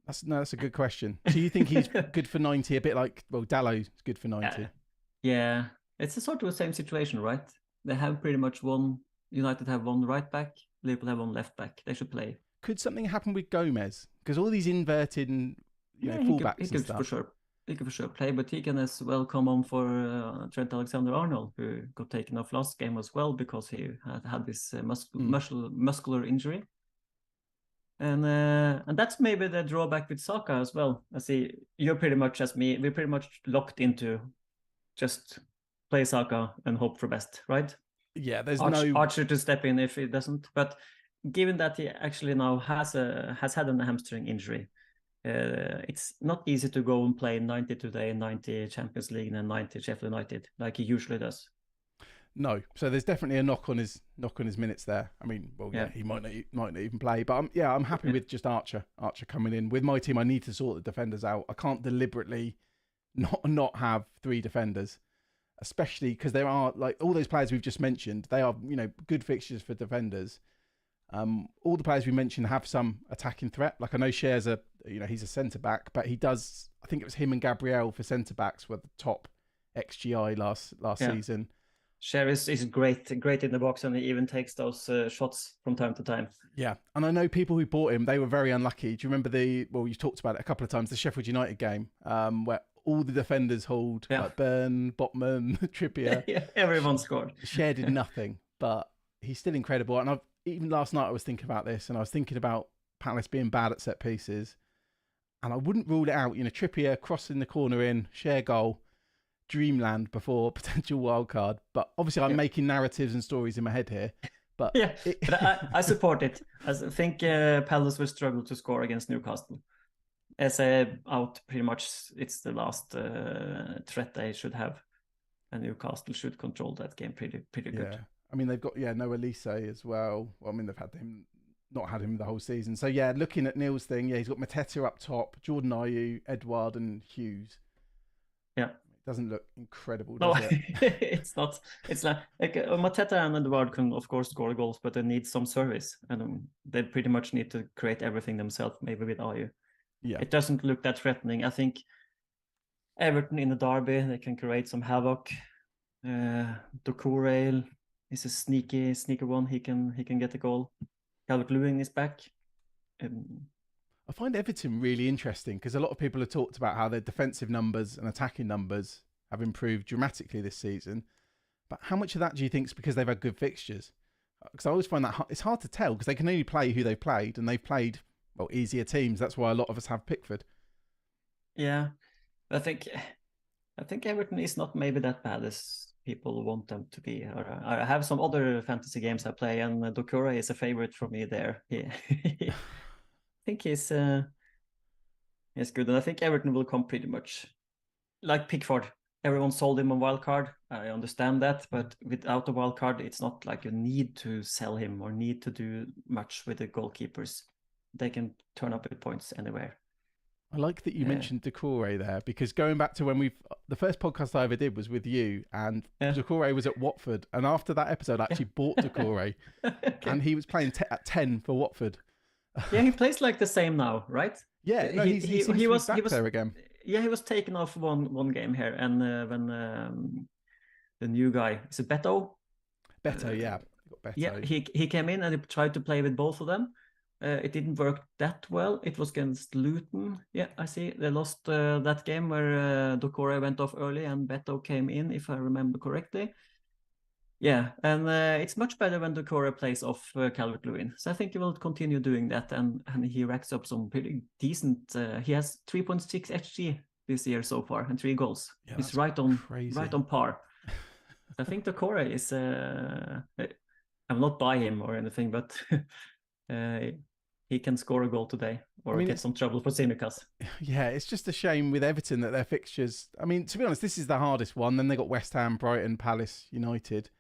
[SPEAKER 1] That's a good question. Do you think he's good for 90? A bit like, Dallow's good for 90.
[SPEAKER 2] Yeah, it's a sort of the same situation, right? They have pretty much one. United have one right back. Liverpool have one left back. They should play.
[SPEAKER 1] Could something happen with Gomez? Because all these inverted, fullbacks
[SPEAKER 2] he could
[SPEAKER 1] stuff.
[SPEAKER 2] He could for sure play, but he can as well come on for Trent Alexander-Arnold, who got taken off last game as well because he had this muscular injury. And that's maybe the drawback with Saka as well. I see you're pretty much as me. We're pretty much locked into just play Saka and hope for best, right?
[SPEAKER 1] Yeah, there's
[SPEAKER 2] Archer to step in if it doesn't. But given that he actually now has had a hamstring injury, it's not easy to go and play 90 today, 90 Champions League, and 90 Sheffield United like he usually does.
[SPEAKER 1] No, so there's definitely a knock on his minutes there. I mean, he might not even play, but I'm happy with just Archer coming in. With my team, I need to sort the defenders out. I can't deliberately not have three defenders, especially because there are, like, all those players we've just mentioned. They are good fixtures for defenders. All the players we mentioned have some attacking threat. Like, I know Cher's he's a centre back, but he does. I think it was him and Gabriel for centre backs were the top XGI last season. Cher
[SPEAKER 2] is great in the box, and he even takes those shots from time to time.
[SPEAKER 1] Yeah, and I know people who bought him, they were very unlucky. Do you remember you talked about it a couple of times, the Sheffield United game, where all the defenders hauled, like Burn, Botman, Trippier.
[SPEAKER 2] Yeah, everyone scored.
[SPEAKER 1] Cher did nothing, but he's still incredible. And even last night I was thinking about this, and I was thinking about Palace being bad at set pieces, and I wouldn't rule it out. Trippier crossing the corner in, Cher goal, dreamland before potential wild card. But obviously I'm making narratives and stories in my head here. But
[SPEAKER 2] but I support it. I think Palace will struggle to score against Newcastle. As out pretty much, it's the last threat they should have, and Newcastle should control that game pretty good.
[SPEAKER 1] I mean, they've got Noah Elise as well. I mean, they've not had him the whole season. So looking at Neil's thing, he's got Mateta up top, Jordan Ayew, Edouard, and Hughes.
[SPEAKER 2] Yeah.
[SPEAKER 1] Doesn't look incredible, does
[SPEAKER 2] it? It's not. It's like Mateta and Edouard can of course score goals, but they need some service, and they pretty much need to create everything themselves. Maybe with Ayew, it doesn't look that threatening. I think Everton in the derby, they can create some havoc. Doucouré is a sneaky one. He can get a goal. Calvert-Lewin is back.
[SPEAKER 1] I find Everton really interesting because a lot of people have talked about how their defensive numbers and attacking numbers have improved dramatically this season. But how much of that do you think is because they've had good fixtures? Because I always find that it's hard to tell because they can only play who they've played, and they've played, easier teams. That's why a lot of us have Pickford.
[SPEAKER 2] Yeah, I think Everton is not maybe that bad as people want them to be. I have some other fantasy games I play, and Doucouré is a favorite for me there. I think he's good, and I think Everton will come pretty much like Pickford. Everyone sold him a wild card. I understand that, but without a wild card, it's not like you need to sell him or need to do much with the goalkeepers. They can turn up with points anywhere.
[SPEAKER 1] I like that you mentioned Doucouré there, because going back to when the first podcast I ever did was with you, and Doucouré was at Watford, and after that episode I actually bought Doucouré, and he was playing at 10 for Watford.
[SPEAKER 2] Yeah, he plays like the same now, right?
[SPEAKER 1] Yeah, no, he was back there again.
[SPEAKER 2] Yeah, he was taken off one game here, and when the new guy, is it Beto?
[SPEAKER 1] Beto, yeah.
[SPEAKER 2] Yeah, he came in and he tried to play with both of them. It didn't work that well. It was against Luton. Yeah, I see. They lost that game where Doucouré went off early and Beto came in, if I remember correctly. Yeah, and it's much better when Doucouré plays off Calvert-Lewin. So I think he will continue doing that, and he racks up some pretty decent. He has 3.6 XG this year so far and 3 goals. Yeah, he's right on par. I think Doucouré is. I'm not by him or anything, but he can score a goal today or get some trouble for Tsimikas.
[SPEAKER 1] Yeah, it's just a shame with Everton that their fixtures. I mean, to be honest, this is the hardest one. Then they got West Ham, Brighton, Palace, United.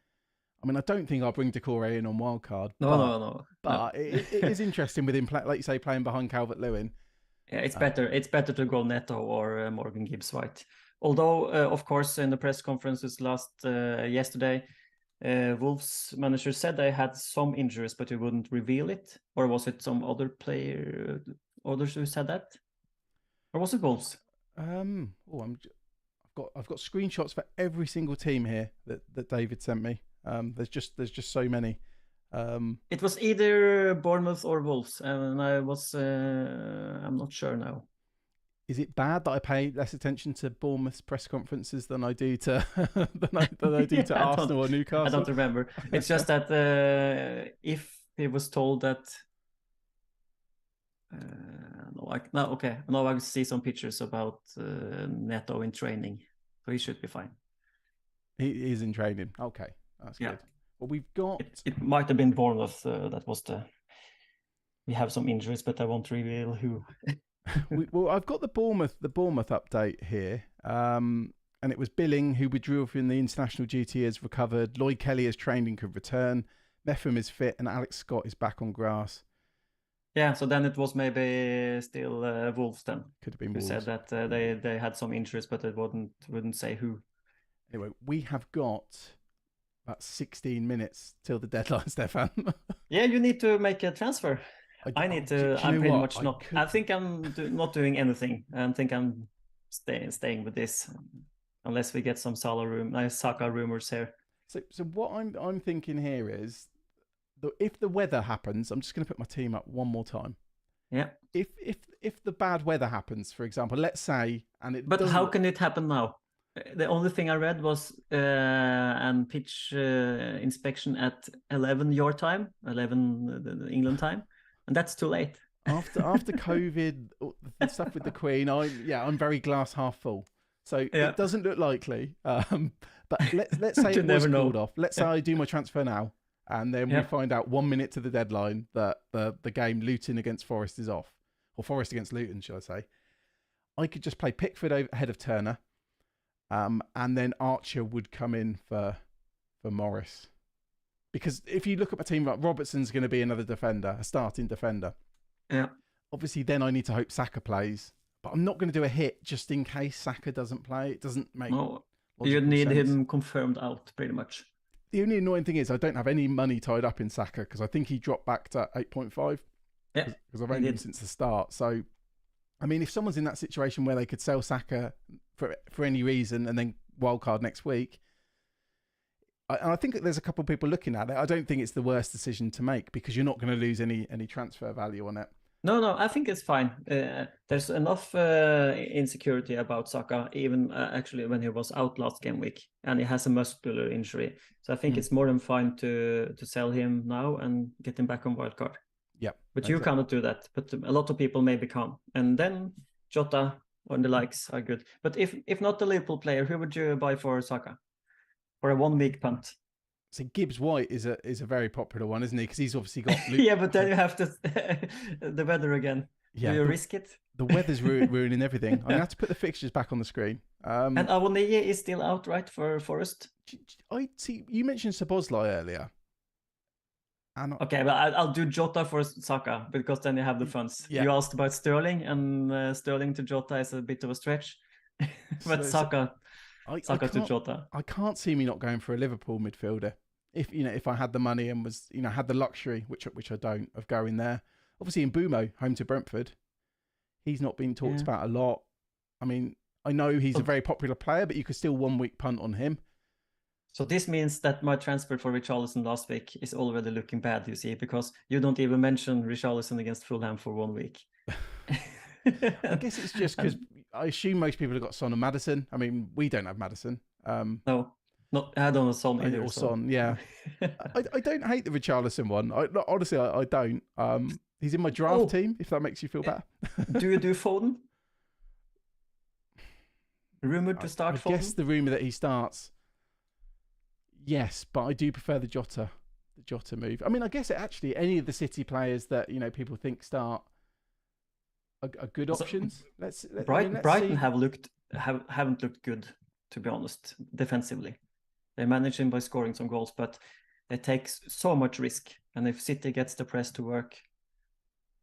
[SPEAKER 1] I mean, I don't think I'll bring Decore in on wildcard.
[SPEAKER 2] No.
[SPEAKER 1] But it is interesting with him, like you say, playing behind Calvert-Lewin.
[SPEAKER 2] Yeah, it's better. It's better to go Neto or Morgan Gibbs-White. Although, of course, in the press conferences yesterday, Wolves manager said they had some injuries, but he wouldn't reveal it. Or was it some other player, others who said that? Or was it Wolves?
[SPEAKER 1] I've got screenshots for every single team here that David sent me. There's just so many.
[SPEAKER 2] It was either Bournemouth or Wolves, and I'm not sure now.
[SPEAKER 1] Is it bad that I pay less attention to Bournemouth's press conferences than I do to to Arsenal or Newcastle?
[SPEAKER 2] I don't remember. It's just that if he was told that. Now I see some pictures about Neto in training, so he should be fine.
[SPEAKER 1] He is in training. Okay, that's good. Well, we've got.
[SPEAKER 2] It might have been Bournemouth. That was we have some injuries, but I won't reveal who.
[SPEAKER 1] Well, I've got the Bournemouth update here, and it was Billing who withdrew from the international duty has recovered. Lloyd Kelly has trained and could return. Meffam is fit, and Alex Scott is back on grass.
[SPEAKER 2] Yeah, so then it was maybe still Wolves then.
[SPEAKER 1] Could have been
[SPEAKER 2] Wolves. Who said that they had some injuries, but it wouldn't say who.
[SPEAKER 1] Anyway, we have got about 16 minutes till the deadline, Stefan.
[SPEAKER 2] Yeah, you need to make a transfer. I need to. I'm pretty much not. I think I'm not doing anything. I think I'm staying with this, unless we get some Saka rumors here.
[SPEAKER 1] So what I'm thinking here is, if the weather happens, I'm just going to put my team up one more time.
[SPEAKER 2] Yeah.
[SPEAKER 1] If the bad weather happens, for example, let's say, and it.
[SPEAKER 2] But how can it happen now? The only thing I read was an pitch inspection at 11 your time, 11 the England time. And that's too late.
[SPEAKER 1] After COVID, the stuff with the Queen, I'm very glass half full. So it doesn't look likely. But let's say it was called off. Let's say I do my transfer now, and then we find out 1 minute to the deadline that the game Luton against Forest is off, or Forest against Luton, should I say? I could just play Pickford ahead of Turner, and then Archer would come in for Morris. Because if you look at my team, like Robertson's going to be another defender, a starting defender.
[SPEAKER 2] Yeah.
[SPEAKER 1] Obviously, then I need to hope Saka plays. But I'm not going to do a hit just in case Saka doesn't play. It doesn't make
[SPEAKER 2] you need
[SPEAKER 1] sense.
[SPEAKER 2] him confirmed out, pretty much.
[SPEAKER 1] The only annoying thing is I don't have any money tied up in Saka because I think he dropped back to 8.5.
[SPEAKER 2] Yeah.
[SPEAKER 1] Because I've owned him since the start. So, I mean, if someone's in that situation where they could sell Saka for any reason and then wildcard next week, I think that there's a couple of people looking at it. I don't think it's the worst decision to make because you're not going to lose any transfer value on it.
[SPEAKER 2] No, I think it's fine. There's enough insecurity about Saka, even actually when he was out last game week, and he has a muscular injury. So I think it's more than fine to sell him now and get him back on wildcard.
[SPEAKER 1] Yeah,
[SPEAKER 2] but you cannot do that. But a lot of people maybe can, and then Jota or the likes are good. But if not the Liverpool player, who would you buy for Saka? For a 1 week punt.
[SPEAKER 1] So Gibbs-White is a very popular one, isn't he? Because he's obviously got...
[SPEAKER 2] Yeah, but then you have to the weather again. Yeah, do you risk it?
[SPEAKER 1] The weather's ruining everything. I'm going to have to put the fixtures back on the screen.
[SPEAKER 2] And Awoniyi is still out, right, for Forest?
[SPEAKER 1] I see. You mentioned Szoboszlai earlier.
[SPEAKER 2] Okay, but I'll do Jota for Saka, because then you have the funds. Yeah. You asked about Sterling, and Sterling to Jota is a bit of a stretch. But Saka to Jota.
[SPEAKER 1] I can't see me not going for a Liverpool midfielder if I had the money and was had the luxury, which I don't, of going there. Obviously, in Mbumo, home to Brentford, he's not been talked about a lot. I mean, I know he's a very popular player, but you could still 1 week punt on him.
[SPEAKER 2] So this means that my transfer for Richarlison last week is already looking bad, you see, because you don't even mention Richarlison against Fulham for 1 week.
[SPEAKER 1] I guess it's just because I assume most people have got Son and Maddison. I mean, we don't have Maddison.
[SPEAKER 2] No, I don't have Son either.
[SPEAKER 1] Or Son, yeah. I don't hate the Richarlison one. Honestly, I don't. He's in my draft team, if that makes you feel better.
[SPEAKER 2] Do you do Foden? Rumoured to start Foden?
[SPEAKER 1] I guess the rumour that he starts. Yes, but I do prefer the Jota move. I mean, I guess actually any of the City players that people think start are good options.
[SPEAKER 2] Brighton haven't looked good, to be honest, defensively. They managed him by scoring some goals, but They take so much risk, and if City gets the press to work,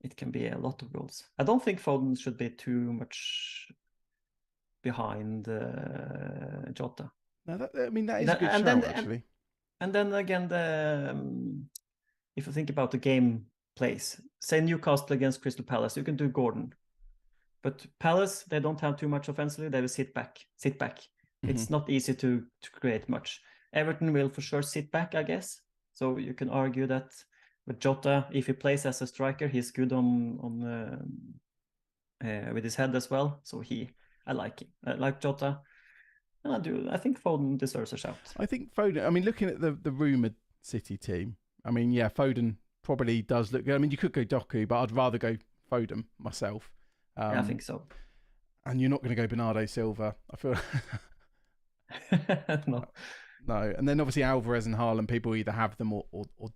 [SPEAKER 2] it can be a lot of goals. I don't think Foden should be too much behind Jota.
[SPEAKER 1] No, that is a good shout, actually.
[SPEAKER 2] And then again, if you think about the game plays, say Newcastle against Crystal Palace, you can do Gordon. But Palace, they don't have too much offensively. They will sit back. Mm-hmm. It's not easy to create much. Everton will for sure sit back, I guess. So you can argue that. But Jota, if he plays as a striker, he's good on with his head as well. So I like him. I like Jota. And I think Foden deserves a shout.
[SPEAKER 1] I think Foden, I mean, looking at the rumoured City team, I mean, yeah, Foden probably does look good. I mean, you could go Doku, but I'd rather go Foden myself.
[SPEAKER 2] Yeah, I think so.
[SPEAKER 1] And you're not going to go Bernardo Silva. I feel
[SPEAKER 2] no.
[SPEAKER 1] And then obviously Alvarez and Haaland, people either have them or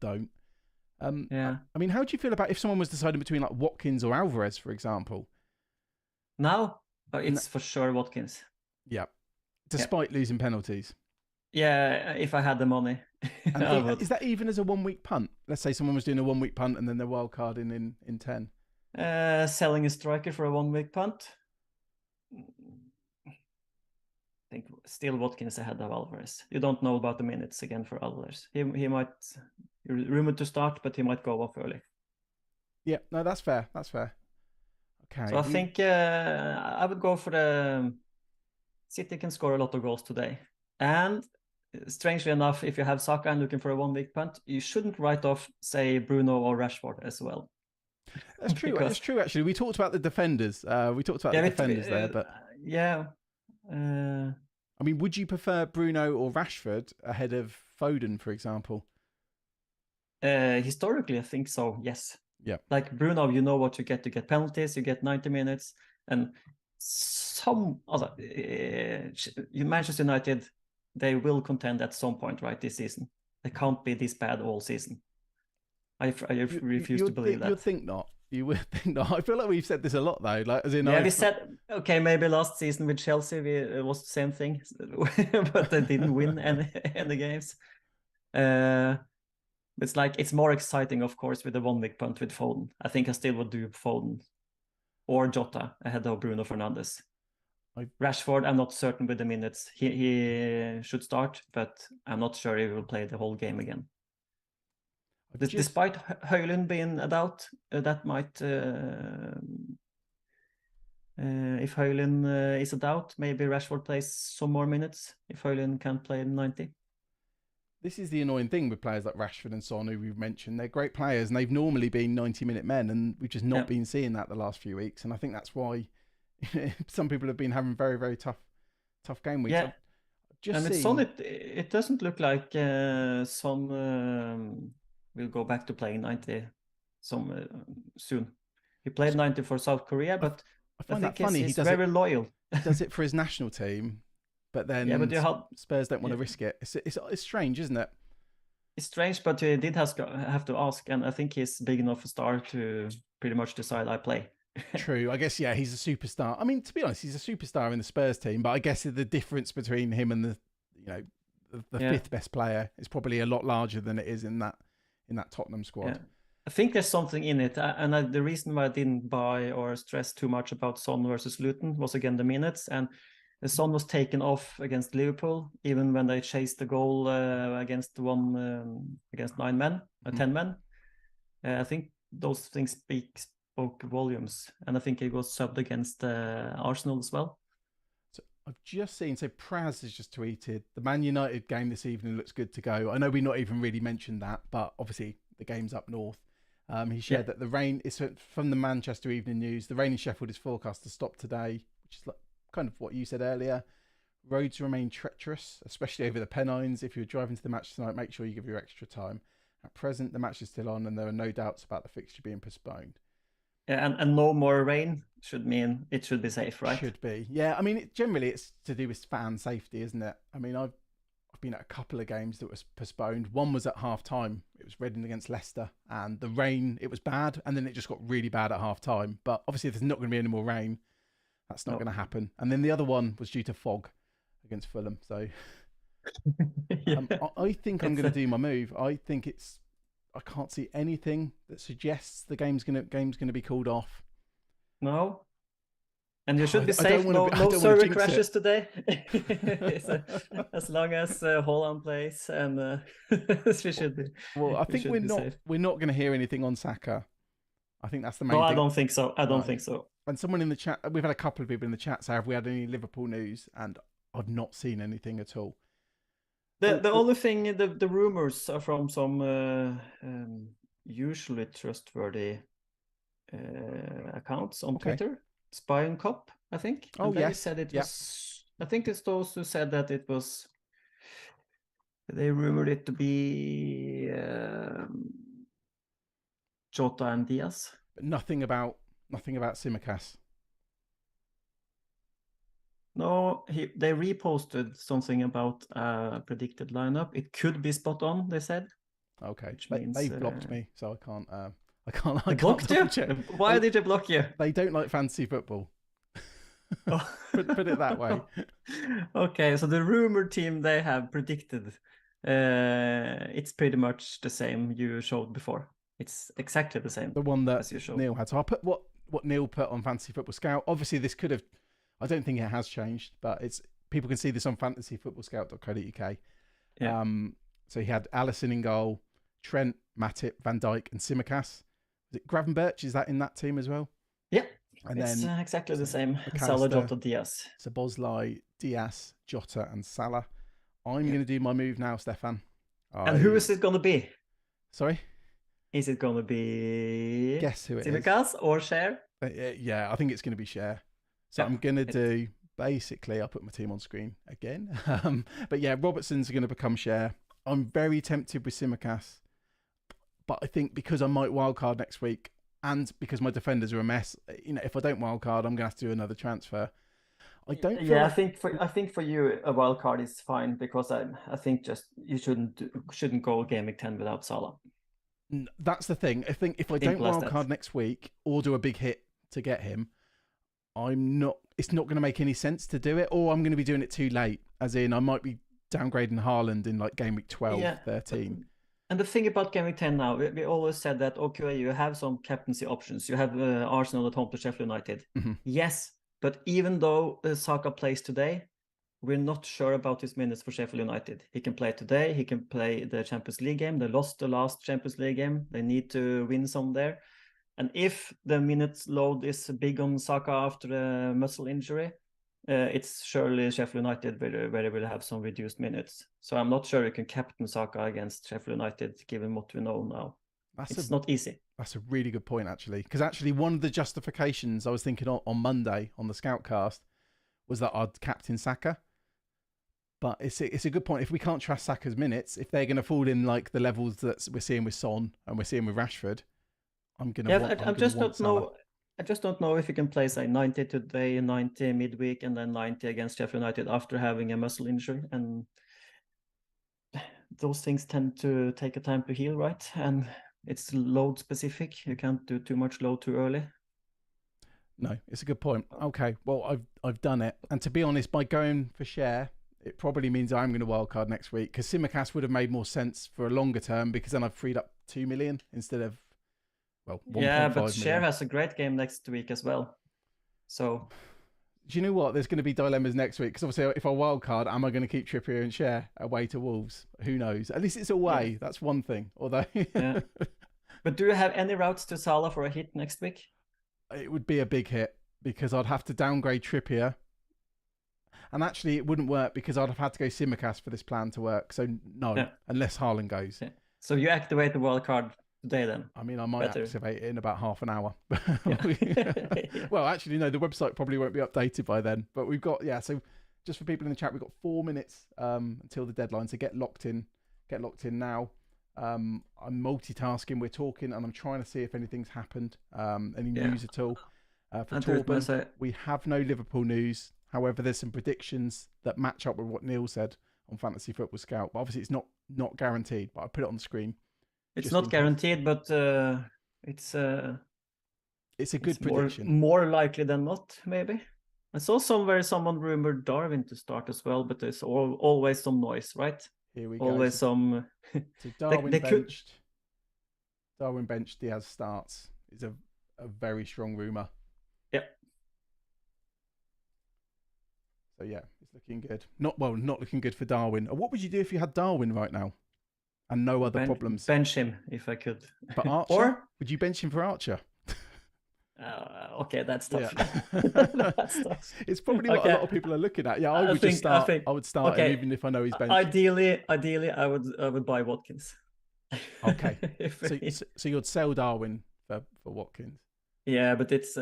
[SPEAKER 1] don't.
[SPEAKER 2] Yeah.
[SPEAKER 1] I mean, how do you feel about if someone was deciding between like Watkins or Alvarez, for example?
[SPEAKER 2] Now, it's for sure Watkins.
[SPEAKER 1] Yeah. Despite losing penalties.
[SPEAKER 2] Yeah, if I had the money.
[SPEAKER 1] And is that even as a 1 week punt? Let's say someone was doing a 1 week punt and then they're wild carding in 10.
[SPEAKER 2] Selling a striker for a 1 week punt. I think still Watkins ahead of Alvarez. You don't know about the minutes again for Alvarez. He might rumored to start, but he might go off early.
[SPEAKER 1] Yeah, no, that's fair. Okay.
[SPEAKER 2] So I think I would go for the City can score a lot of goals today. And strangely enough, if you have Saka and looking for a 1 week punt, you shouldn't write off, say, Bruno or Rashford as well.
[SPEAKER 1] That's true. That's true, actually. We talked about the defenders. There, but...
[SPEAKER 2] yeah.
[SPEAKER 1] I mean, would you prefer Bruno or Rashford ahead of Foden, for example?
[SPEAKER 2] Historically, I think so, yes.
[SPEAKER 1] Yeah.
[SPEAKER 2] Like Bruno, you know what you get. You get penalties, you get 90 minutes, and some other... Manchester United, they will contend at some point, right, this season. They can't be this bad all season. I refuse to believe that.
[SPEAKER 1] You'd think not. You would think not. I feel like we've said this a lot, though. Like, as in,
[SPEAKER 2] we said, okay, maybe last season with Chelsea, it was the same thing, but they didn't win any games. It's like, it's more exciting, of course, with the 1 week punt with Foden. I think I still would do Foden or Jota ahead of Bruno Fernandes. Rashford, I'm not certain with the minutes. He should start, but I'm not sure he will play the whole game again. Despite Højlund being a doubt, that might... if Højlund is a doubt, maybe Rashford plays some more minutes if Højlund can't play 90.
[SPEAKER 1] This is the annoying thing with players like Rashford and Son, who we've mentioned. They're great players, and they've normally been 90-minute men, and we've just not been seeing that the last few weeks. And I think that's why some people have been having very, very tough game weeks.
[SPEAKER 2] Yeah, with Son, it doesn't look like Son will go back to playing 90 soon. He played 90 for South Korea, but
[SPEAKER 1] I find that funny.
[SPEAKER 2] He's very loyal.
[SPEAKER 1] He does it for his national team, but then Spurs don't want to risk it. It's strange, isn't it?
[SPEAKER 2] It's strange, but he did have to ask, and I think he's big enough a star to pretty much decide I play.
[SPEAKER 1] True. I guess, yeah, he's a superstar. I mean, to be honest, he's a superstar in the Spurs team, but I guess the difference between him and the fifth best player is probably a lot larger than it is in that Tottenham squad.
[SPEAKER 2] Yeah. I think there's something in it, and the reason why I didn't buy or stress too much about Son versus Luton was again the minutes, and the Son was taken off against Liverpool, even when they chased the goal against 9 men, 10 men. I think those things spoke volumes, and I think he was subbed against Arsenal as well.
[SPEAKER 1] So I've just seen, Praz has just tweeted, the Man United game this evening looks good to go. I know we've not even really mentioned that, but obviously the game's up north. He shared that the rain is from the Manchester Evening News. The rain in Sheffield is forecast to stop today, which is like kind of what you said earlier. Roads remain treacherous, especially over the Pennines. If you're driving to the match tonight, make sure you give your extra time. At present, the match is still on, and there are no doubts about the fixture being postponed.
[SPEAKER 2] Yeah, and no more rain should mean it should be safe, right?
[SPEAKER 1] Should be. Yeah, I mean, generally it's to do with fan safety, isn't it? I mean, I've been at a couple of games that was postponed. One was at half time. It was Reading against Leicester, and the rain, it was bad, and then it just got really bad at half time. But obviously, if there's not going to be any more rain, that's not going to happen. And then the other one was due to fog against Fulham. So
[SPEAKER 2] Yeah.
[SPEAKER 1] I think I'm
[SPEAKER 2] It's
[SPEAKER 1] going to do my move. I think I can't see anything that suggests the game's gonna be called off.
[SPEAKER 2] No. And you should be
[SPEAKER 1] I don't
[SPEAKER 2] safe.
[SPEAKER 1] want to.
[SPEAKER 2] No,
[SPEAKER 1] I
[SPEAKER 2] no
[SPEAKER 1] don't want to
[SPEAKER 2] server
[SPEAKER 1] jinx it.
[SPEAKER 2] crashes today. As long as Holland plays, and we should be.
[SPEAKER 1] Well, I
[SPEAKER 2] We
[SPEAKER 1] think
[SPEAKER 2] should be safe.
[SPEAKER 1] we're not going to hear anything on Saka. I think that's the
[SPEAKER 2] No,
[SPEAKER 1] main
[SPEAKER 2] I
[SPEAKER 1] thing.
[SPEAKER 2] don't think so. I don't
[SPEAKER 1] No.
[SPEAKER 2] think so.
[SPEAKER 1] And someone in the chat, we've had a couple of people in the chat say, have we had any Liverpool news? And I've not seen anything at all.
[SPEAKER 2] The only thing, the rumors are from some usually trustworthy accounts on Twitter. Spy and Cop, I think.
[SPEAKER 1] Oh,
[SPEAKER 2] and they
[SPEAKER 1] yes.
[SPEAKER 2] said it was. I think it's those who said that it was. They rumored it to be Jota and Diaz.
[SPEAKER 1] But nothing about Simicast.
[SPEAKER 2] No, they reposted something about a predicted lineup. It could be spot on, they said.
[SPEAKER 1] Okay,
[SPEAKER 2] Which means
[SPEAKER 1] they've blocked me, so I can't. I can't.
[SPEAKER 2] They blocked you? Why did they block you?
[SPEAKER 1] They don't like fantasy football.
[SPEAKER 2] Oh.
[SPEAKER 1] put it that way.
[SPEAKER 2] Okay, so the rumored team they have predicted, it's pretty much the same you showed before. It's exactly the same.
[SPEAKER 1] The one that
[SPEAKER 2] as you showed.
[SPEAKER 1] Neil had. So I'll put what Neil put on Fantasy Football Scout. Obviously, this could have. I don't think it has changed, but it's people can see this on fantasyfootballscout.co.uk.
[SPEAKER 2] Yeah.
[SPEAKER 1] So he had Alisson in goal, Trent, Matip, Van Dijk, and Simicast. Is it Gravenberch? Is that in that team as well?
[SPEAKER 2] Yeah.
[SPEAKER 1] And
[SPEAKER 2] it's
[SPEAKER 1] then
[SPEAKER 2] exactly the same.
[SPEAKER 1] McAllister,
[SPEAKER 2] Salah, Jota, Diaz.
[SPEAKER 1] Szoboszlai, Diaz, Jota, and Salah. I'm going to do my move now, Stefan.
[SPEAKER 2] And who is it going to be?
[SPEAKER 1] Sorry?
[SPEAKER 2] Is it going to be...
[SPEAKER 1] Guess who it
[SPEAKER 2] Simicast or Share?
[SPEAKER 1] Yeah, I think it's going to be Share. So I'm going to do... Basically, I'll put my team on screen again. But yeah, Robertson's going to become Share. I'm very tempted with Simicast. But I think because I might wildcard next week and because my defenders are a mess, if I don't wildcard, I'm going to have to do another transfer. I don't.
[SPEAKER 2] Yeah, I think for you a wild card is fine because I think just you shouldn't go Gameweek 10 without Salah.
[SPEAKER 1] That's the thing. I think if I don't wildcard next week or do a big hit to get him, it's not going to make any sense to do it, or I'm going to be doing it too late. As in, I might be downgrading Haaland in like Gameweek 12, 13.
[SPEAKER 2] And the thing about Gameweek 10 now, we always said that, okay, you have some captaincy options. You have Arsenal at home to Sheffield United.
[SPEAKER 1] Mm-hmm.
[SPEAKER 2] Yes, but even though Saka plays today, we're not sure about his minutes for Sheffield United. He can play today. He can play the Champions League game. They lost the last Champions League game. They need to win some there. And if the minutes load is big on Saka after the muscle injury, it's surely Sheffield United where they will have some reduced minutes. So I'm not sure you can captain Saka against Sheffield United, given what we know now. It's not easy. That's
[SPEAKER 1] a really good point, actually. Because actually, one of the justifications I was thinking on Monday on the Scoutcast was that I'd captain Saka. But it's a good point. If we can't trust Saka's minutes, if they're going to fall in like the levels that we're seeing with Son and we're seeing with Rashford, I'm going to
[SPEAKER 2] I just don't know if you can play, say, 90 today, 90 midweek, and then 90 against Sheffield United after having a muscle injury. And those things tend to take a time to heal, right? And it's load specific. You can't do too much load too early.
[SPEAKER 1] No, it's a good point. Okay, well, I've done it. And to be honest, by going for Share, it probably means I'm going to wildcard next week, because Simicast would have made more sense for a longer term, because then I've freed up 2 million instead of, well, 1.5 million.
[SPEAKER 2] But Share has a great game next week as well. So,
[SPEAKER 1] do you know what? There's going to be dilemmas next week, because obviously if I wildcard, am I going to keep Trippier and Share away to Wolves? Who knows? At least it's away. Yeah. That's one thing. Although,
[SPEAKER 2] yeah. But do you have any routes to Salah for a hit next week?
[SPEAKER 1] It would be a big hit, because I'd have to downgrade Trippier. And actually, it wouldn't work because I'd have had to go Simicast for this plan to work. So, no, unless Haaland goes. Yeah.
[SPEAKER 2] So, you activate the wild card today then?
[SPEAKER 1] I mean, I might activate it in about half an hour. Well, actually, no, the website probably won't be updated by then. But we've got, so just for people in the chat, we've got 4 minutes until the deadline. So, get locked in now. I'm multitasking. We're talking and I'm trying to see if anything's happened. Any news at all. For Torben, we have no Liverpool news. However, there's some predictions that match up with what Neil said on Fantasy Football Scout. But obviously, it's not guaranteed. But I put it on the screen.
[SPEAKER 2] It's not guaranteed, but it's
[SPEAKER 1] a good prediction.
[SPEAKER 2] More likely than not, maybe. I saw somewhere someone rumored Darwin to start as well, but there's always some noise, right?
[SPEAKER 1] Here we go.
[SPEAKER 2] Always some.
[SPEAKER 1] So Darwin
[SPEAKER 2] they could.
[SPEAKER 1] benched. Darwin benched. Diaz starts. Is a very strong rumor.
[SPEAKER 2] Yeah.
[SPEAKER 1] So yeah, it's looking good. Not looking good for Darwin. What would you do if you had Darwin right now, and no other problems?
[SPEAKER 2] Bench him if I could.
[SPEAKER 1] But Archer,
[SPEAKER 2] or
[SPEAKER 1] would you bench him for Archer?
[SPEAKER 2] Okay, that's tough.
[SPEAKER 1] Yeah. That's tough. It's probably what a lot of people are looking at. Yeah, I would start him even if I know he's benched.
[SPEAKER 2] Ideally, I would buy Watkins.
[SPEAKER 1] Okay. So you'd sell Darwin for Watkins.
[SPEAKER 2] Yeah, but it's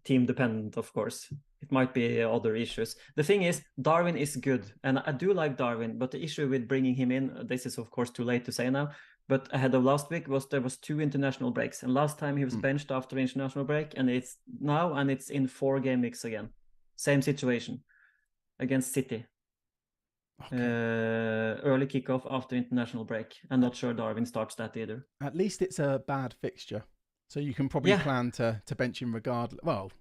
[SPEAKER 2] team dependent, of course. It might be other issues. The thing is, Darwin is good, and I do like Darwin. But the issue with bringing him in, this is of course too late to say now. But ahead of last week there was 2 international breaks, and last time he was benched after international break, and it's in 4 game weeks again. Same situation against City. Okay. Early kickoff after international break. I'm not sure Darwin starts that either.
[SPEAKER 1] At least it's a bad fixture, so you can probably plan to bench him regardless. Well,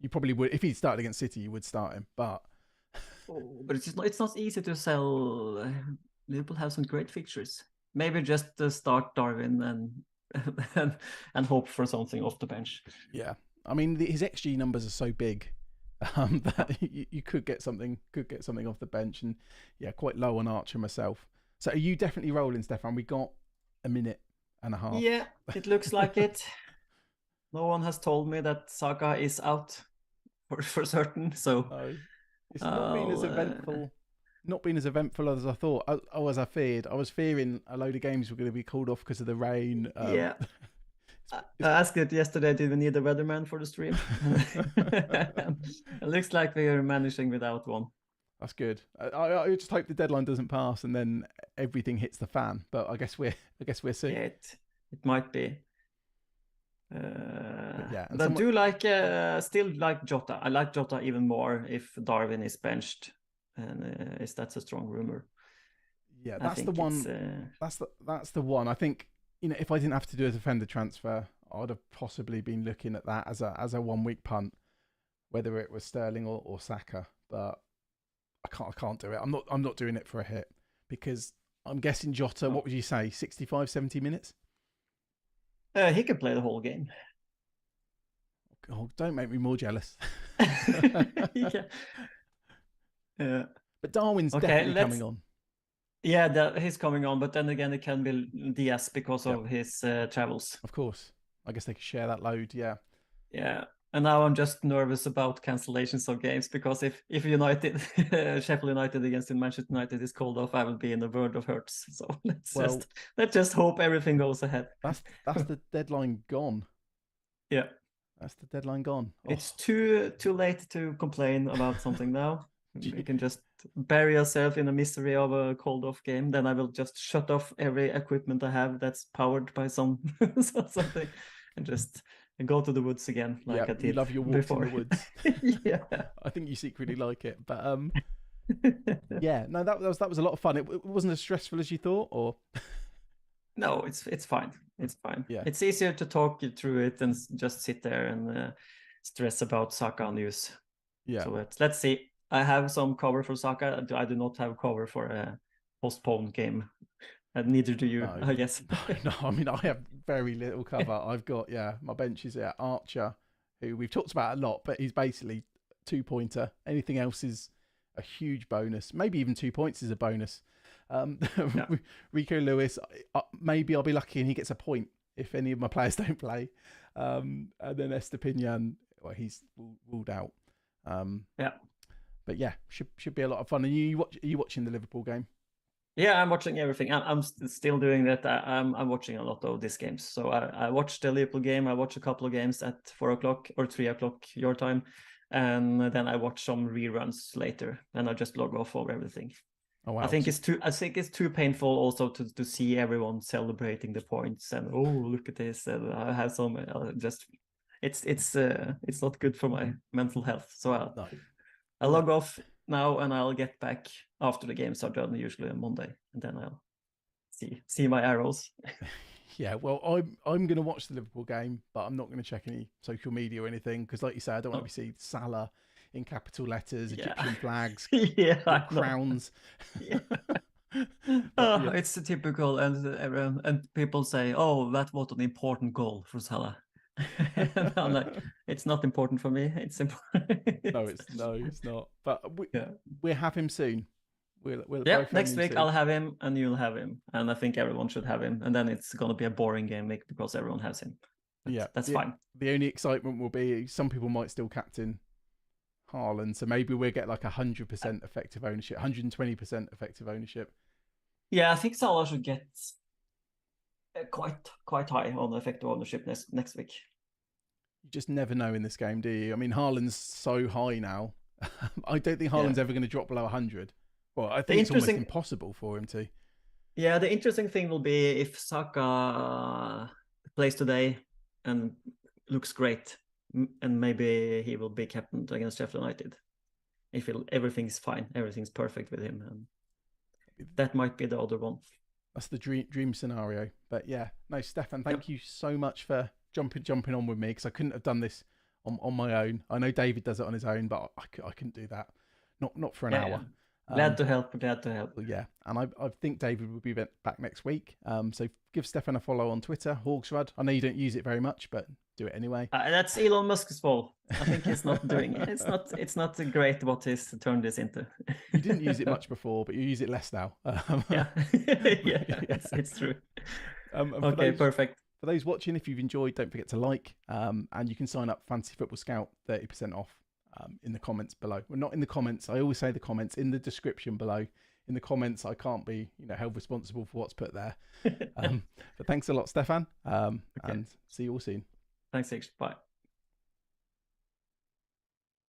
[SPEAKER 1] you probably would if he started against City. You would start him, but
[SPEAKER 2] but it's not easy to sell. Liverpool have some great fixtures. Maybe just start Darwin and hope for something off the bench.
[SPEAKER 1] Yeah, I mean his XG numbers are so big that you could get something off the bench, and quite low on Archer myself. So are you definitely rolling, Stefan? We got a minute and a half.
[SPEAKER 2] Yeah, it looks like it. No one has told me that Saka is out for certain. So
[SPEAKER 1] it's not been as eventful. Not been as eventful as I thought. As I feared. I was fearing a load of games were going to be called off because of the rain.
[SPEAKER 2] I asked it yesterday, did we need a weatherman for the stream? It looks like we are managing without one.
[SPEAKER 1] That's good. I just hope the deadline doesn't pass and then everything hits the fan. But I guess we're seeing.
[SPEAKER 2] Yeah, it might be. But I do still like Jota. I like Jota even more if Darwin is benched. And that's a strong rumor.
[SPEAKER 1] Yeah, that's the one. That's the one. I think if I didn't have to do a defender transfer, I'd have possibly been looking at that as a 1 week punt, whether it was Sterling or Saka. But I can't do it. I'm not doing it for a hit because I'm guessing Jota. What would you say? 65, 70 minutes?
[SPEAKER 2] He could play the whole game.
[SPEAKER 1] Oh, don't make me more jealous.
[SPEAKER 2] Yeah.
[SPEAKER 1] But Darwin's definitely coming on.
[SPEAKER 2] Yeah, he's coming on, but then again, it can be Diaz because of his travels.
[SPEAKER 1] Of course. I guess they could share that load, yeah.
[SPEAKER 2] Yeah, and now I'm just nervous about cancellations of games because if United, Sheffield United against Manchester United is called off, I will be in the world of hurts. So let's just hope everything goes ahead.
[SPEAKER 1] That's the deadline gone.
[SPEAKER 2] Yeah.
[SPEAKER 1] That's the deadline gone.
[SPEAKER 2] It's too late to complain about something now. We can just bury yourself in the misery of a called off game. Then I will just shut off every equipment I have that's powered by something and just go to the woods again like I did.
[SPEAKER 1] You love your walks
[SPEAKER 2] before.
[SPEAKER 1] In the woods.
[SPEAKER 2] Yeah.
[SPEAKER 1] I think you secretly like it. But yeah, no, that was a lot of fun. It wasn't as stressful as you thought, or
[SPEAKER 2] no, it's fine. It's fine.
[SPEAKER 1] Yeah.
[SPEAKER 2] It's easier to talk you through it than just sit there and stress about Saka news.
[SPEAKER 1] Yeah.
[SPEAKER 2] So let's see. I have some cover for Saka. I do not have cover for a postponed game. And neither do you,
[SPEAKER 1] no,
[SPEAKER 2] I guess.
[SPEAKER 1] No, I mean, I have very little cover. I've got, my bench is Archer, who we've talked about a lot, but he's basically 2-pointer. Anything else is a huge bonus. Maybe even 2 points is a bonus. Rico Lewis, maybe I'll be lucky and he gets a point if any of my players don't play. And then Estepinian, well, he's ruled out. But yeah, should be a lot of fun. And are you watching the Liverpool game?
[SPEAKER 2] Yeah, I'm watching everything. I'm still doing that. I'm watching a lot of these games. So I watched the Liverpool game. I watched a couple of games at 4:00 or 3:00 your time, and then I watch some reruns later. And I just log off of everything.
[SPEAKER 1] Oh wow!
[SPEAKER 2] I think it's too painful also to see everyone celebrating the points and look at this. And I have some it's not good for my mental health. So I'll log off now and I'll get back after the games are done, usually on Monday, and then I'll see my arrows.
[SPEAKER 1] Yeah, well, I'm going to watch the Liverpool game, but I'm not going to check any social media or anything because, like you say, I don't want to see Salah in capital letters,
[SPEAKER 2] Yeah.
[SPEAKER 1] Egyptian flags,
[SPEAKER 2] Yeah, I know.
[SPEAKER 1] crowns.
[SPEAKER 2] Yeah.
[SPEAKER 1] But, yeah.
[SPEAKER 2] It's typical, and people say, "Oh, that was an important goal for Salah." And I'm like, it's not important for me. It's important.
[SPEAKER 1] No, it's not. But
[SPEAKER 2] Yeah.
[SPEAKER 1] we'll have him soon. We'll
[SPEAKER 2] Yeah,
[SPEAKER 1] both own
[SPEAKER 2] next
[SPEAKER 1] him
[SPEAKER 2] week
[SPEAKER 1] soon.
[SPEAKER 2] I'll have him and you'll have him, and I think everyone should have him. And then it's gonna be a boring game week because everyone has him. But
[SPEAKER 1] Yeah,
[SPEAKER 2] that's fine.
[SPEAKER 1] The only excitement will be some people might still captain Haaland, so maybe we'll get like 100% effective ownership, 120% effective ownership.
[SPEAKER 2] Yeah, I think Salah should get quite high on effective ownership next week.
[SPEAKER 1] You just never know in this game, do you? I mean, Haaland's so high now. I don't think Haaland's ever going to drop below 100. Well, I think it's almost impossible for him to.
[SPEAKER 2] Yeah, the interesting thing will be if Saka plays today and looks great, and maybe he will be captain against Sheffield United. If everything's fine, everything's perfect with him, and that might be the other one.
[SPEAKER 1] That's the dream scenario. But yeah, no, Stefan, thank you so much for jumping on with me, because I couldn't have done this on my own. I know David does it on his own, but I couldn't do that. Not for an hour.
[SPEAKER 2] Yeah. Glad to help.
[SPEAKER 1] Yeah, and I think David will be back next week. So give Stefan a follow on Twitter, Hogsrud. I know you don't use it very much, but do it anyway.
[SPEAKER 2] That's Elon Musk's fault. I think he's not doing it. It's not great what he's turned this into.
[SPEAKER 1] You didn't use it much before, but you use it less now.
[SPEAKER 2] Yeah, it's true. Okay, perfect.
[SPEAKER 1] For those watching, if you've enjoyed, don't forget to like, and you can sign up Fantasy Football Scout 30% off. In the comments below. Well, not in the comments. I always say the comments, in the description below. In the comments, I can't be, held responsible for what's put there. But thanks a lot, Stefan. And see you all soon.
[SPEAKER 2] Thanks, Bye.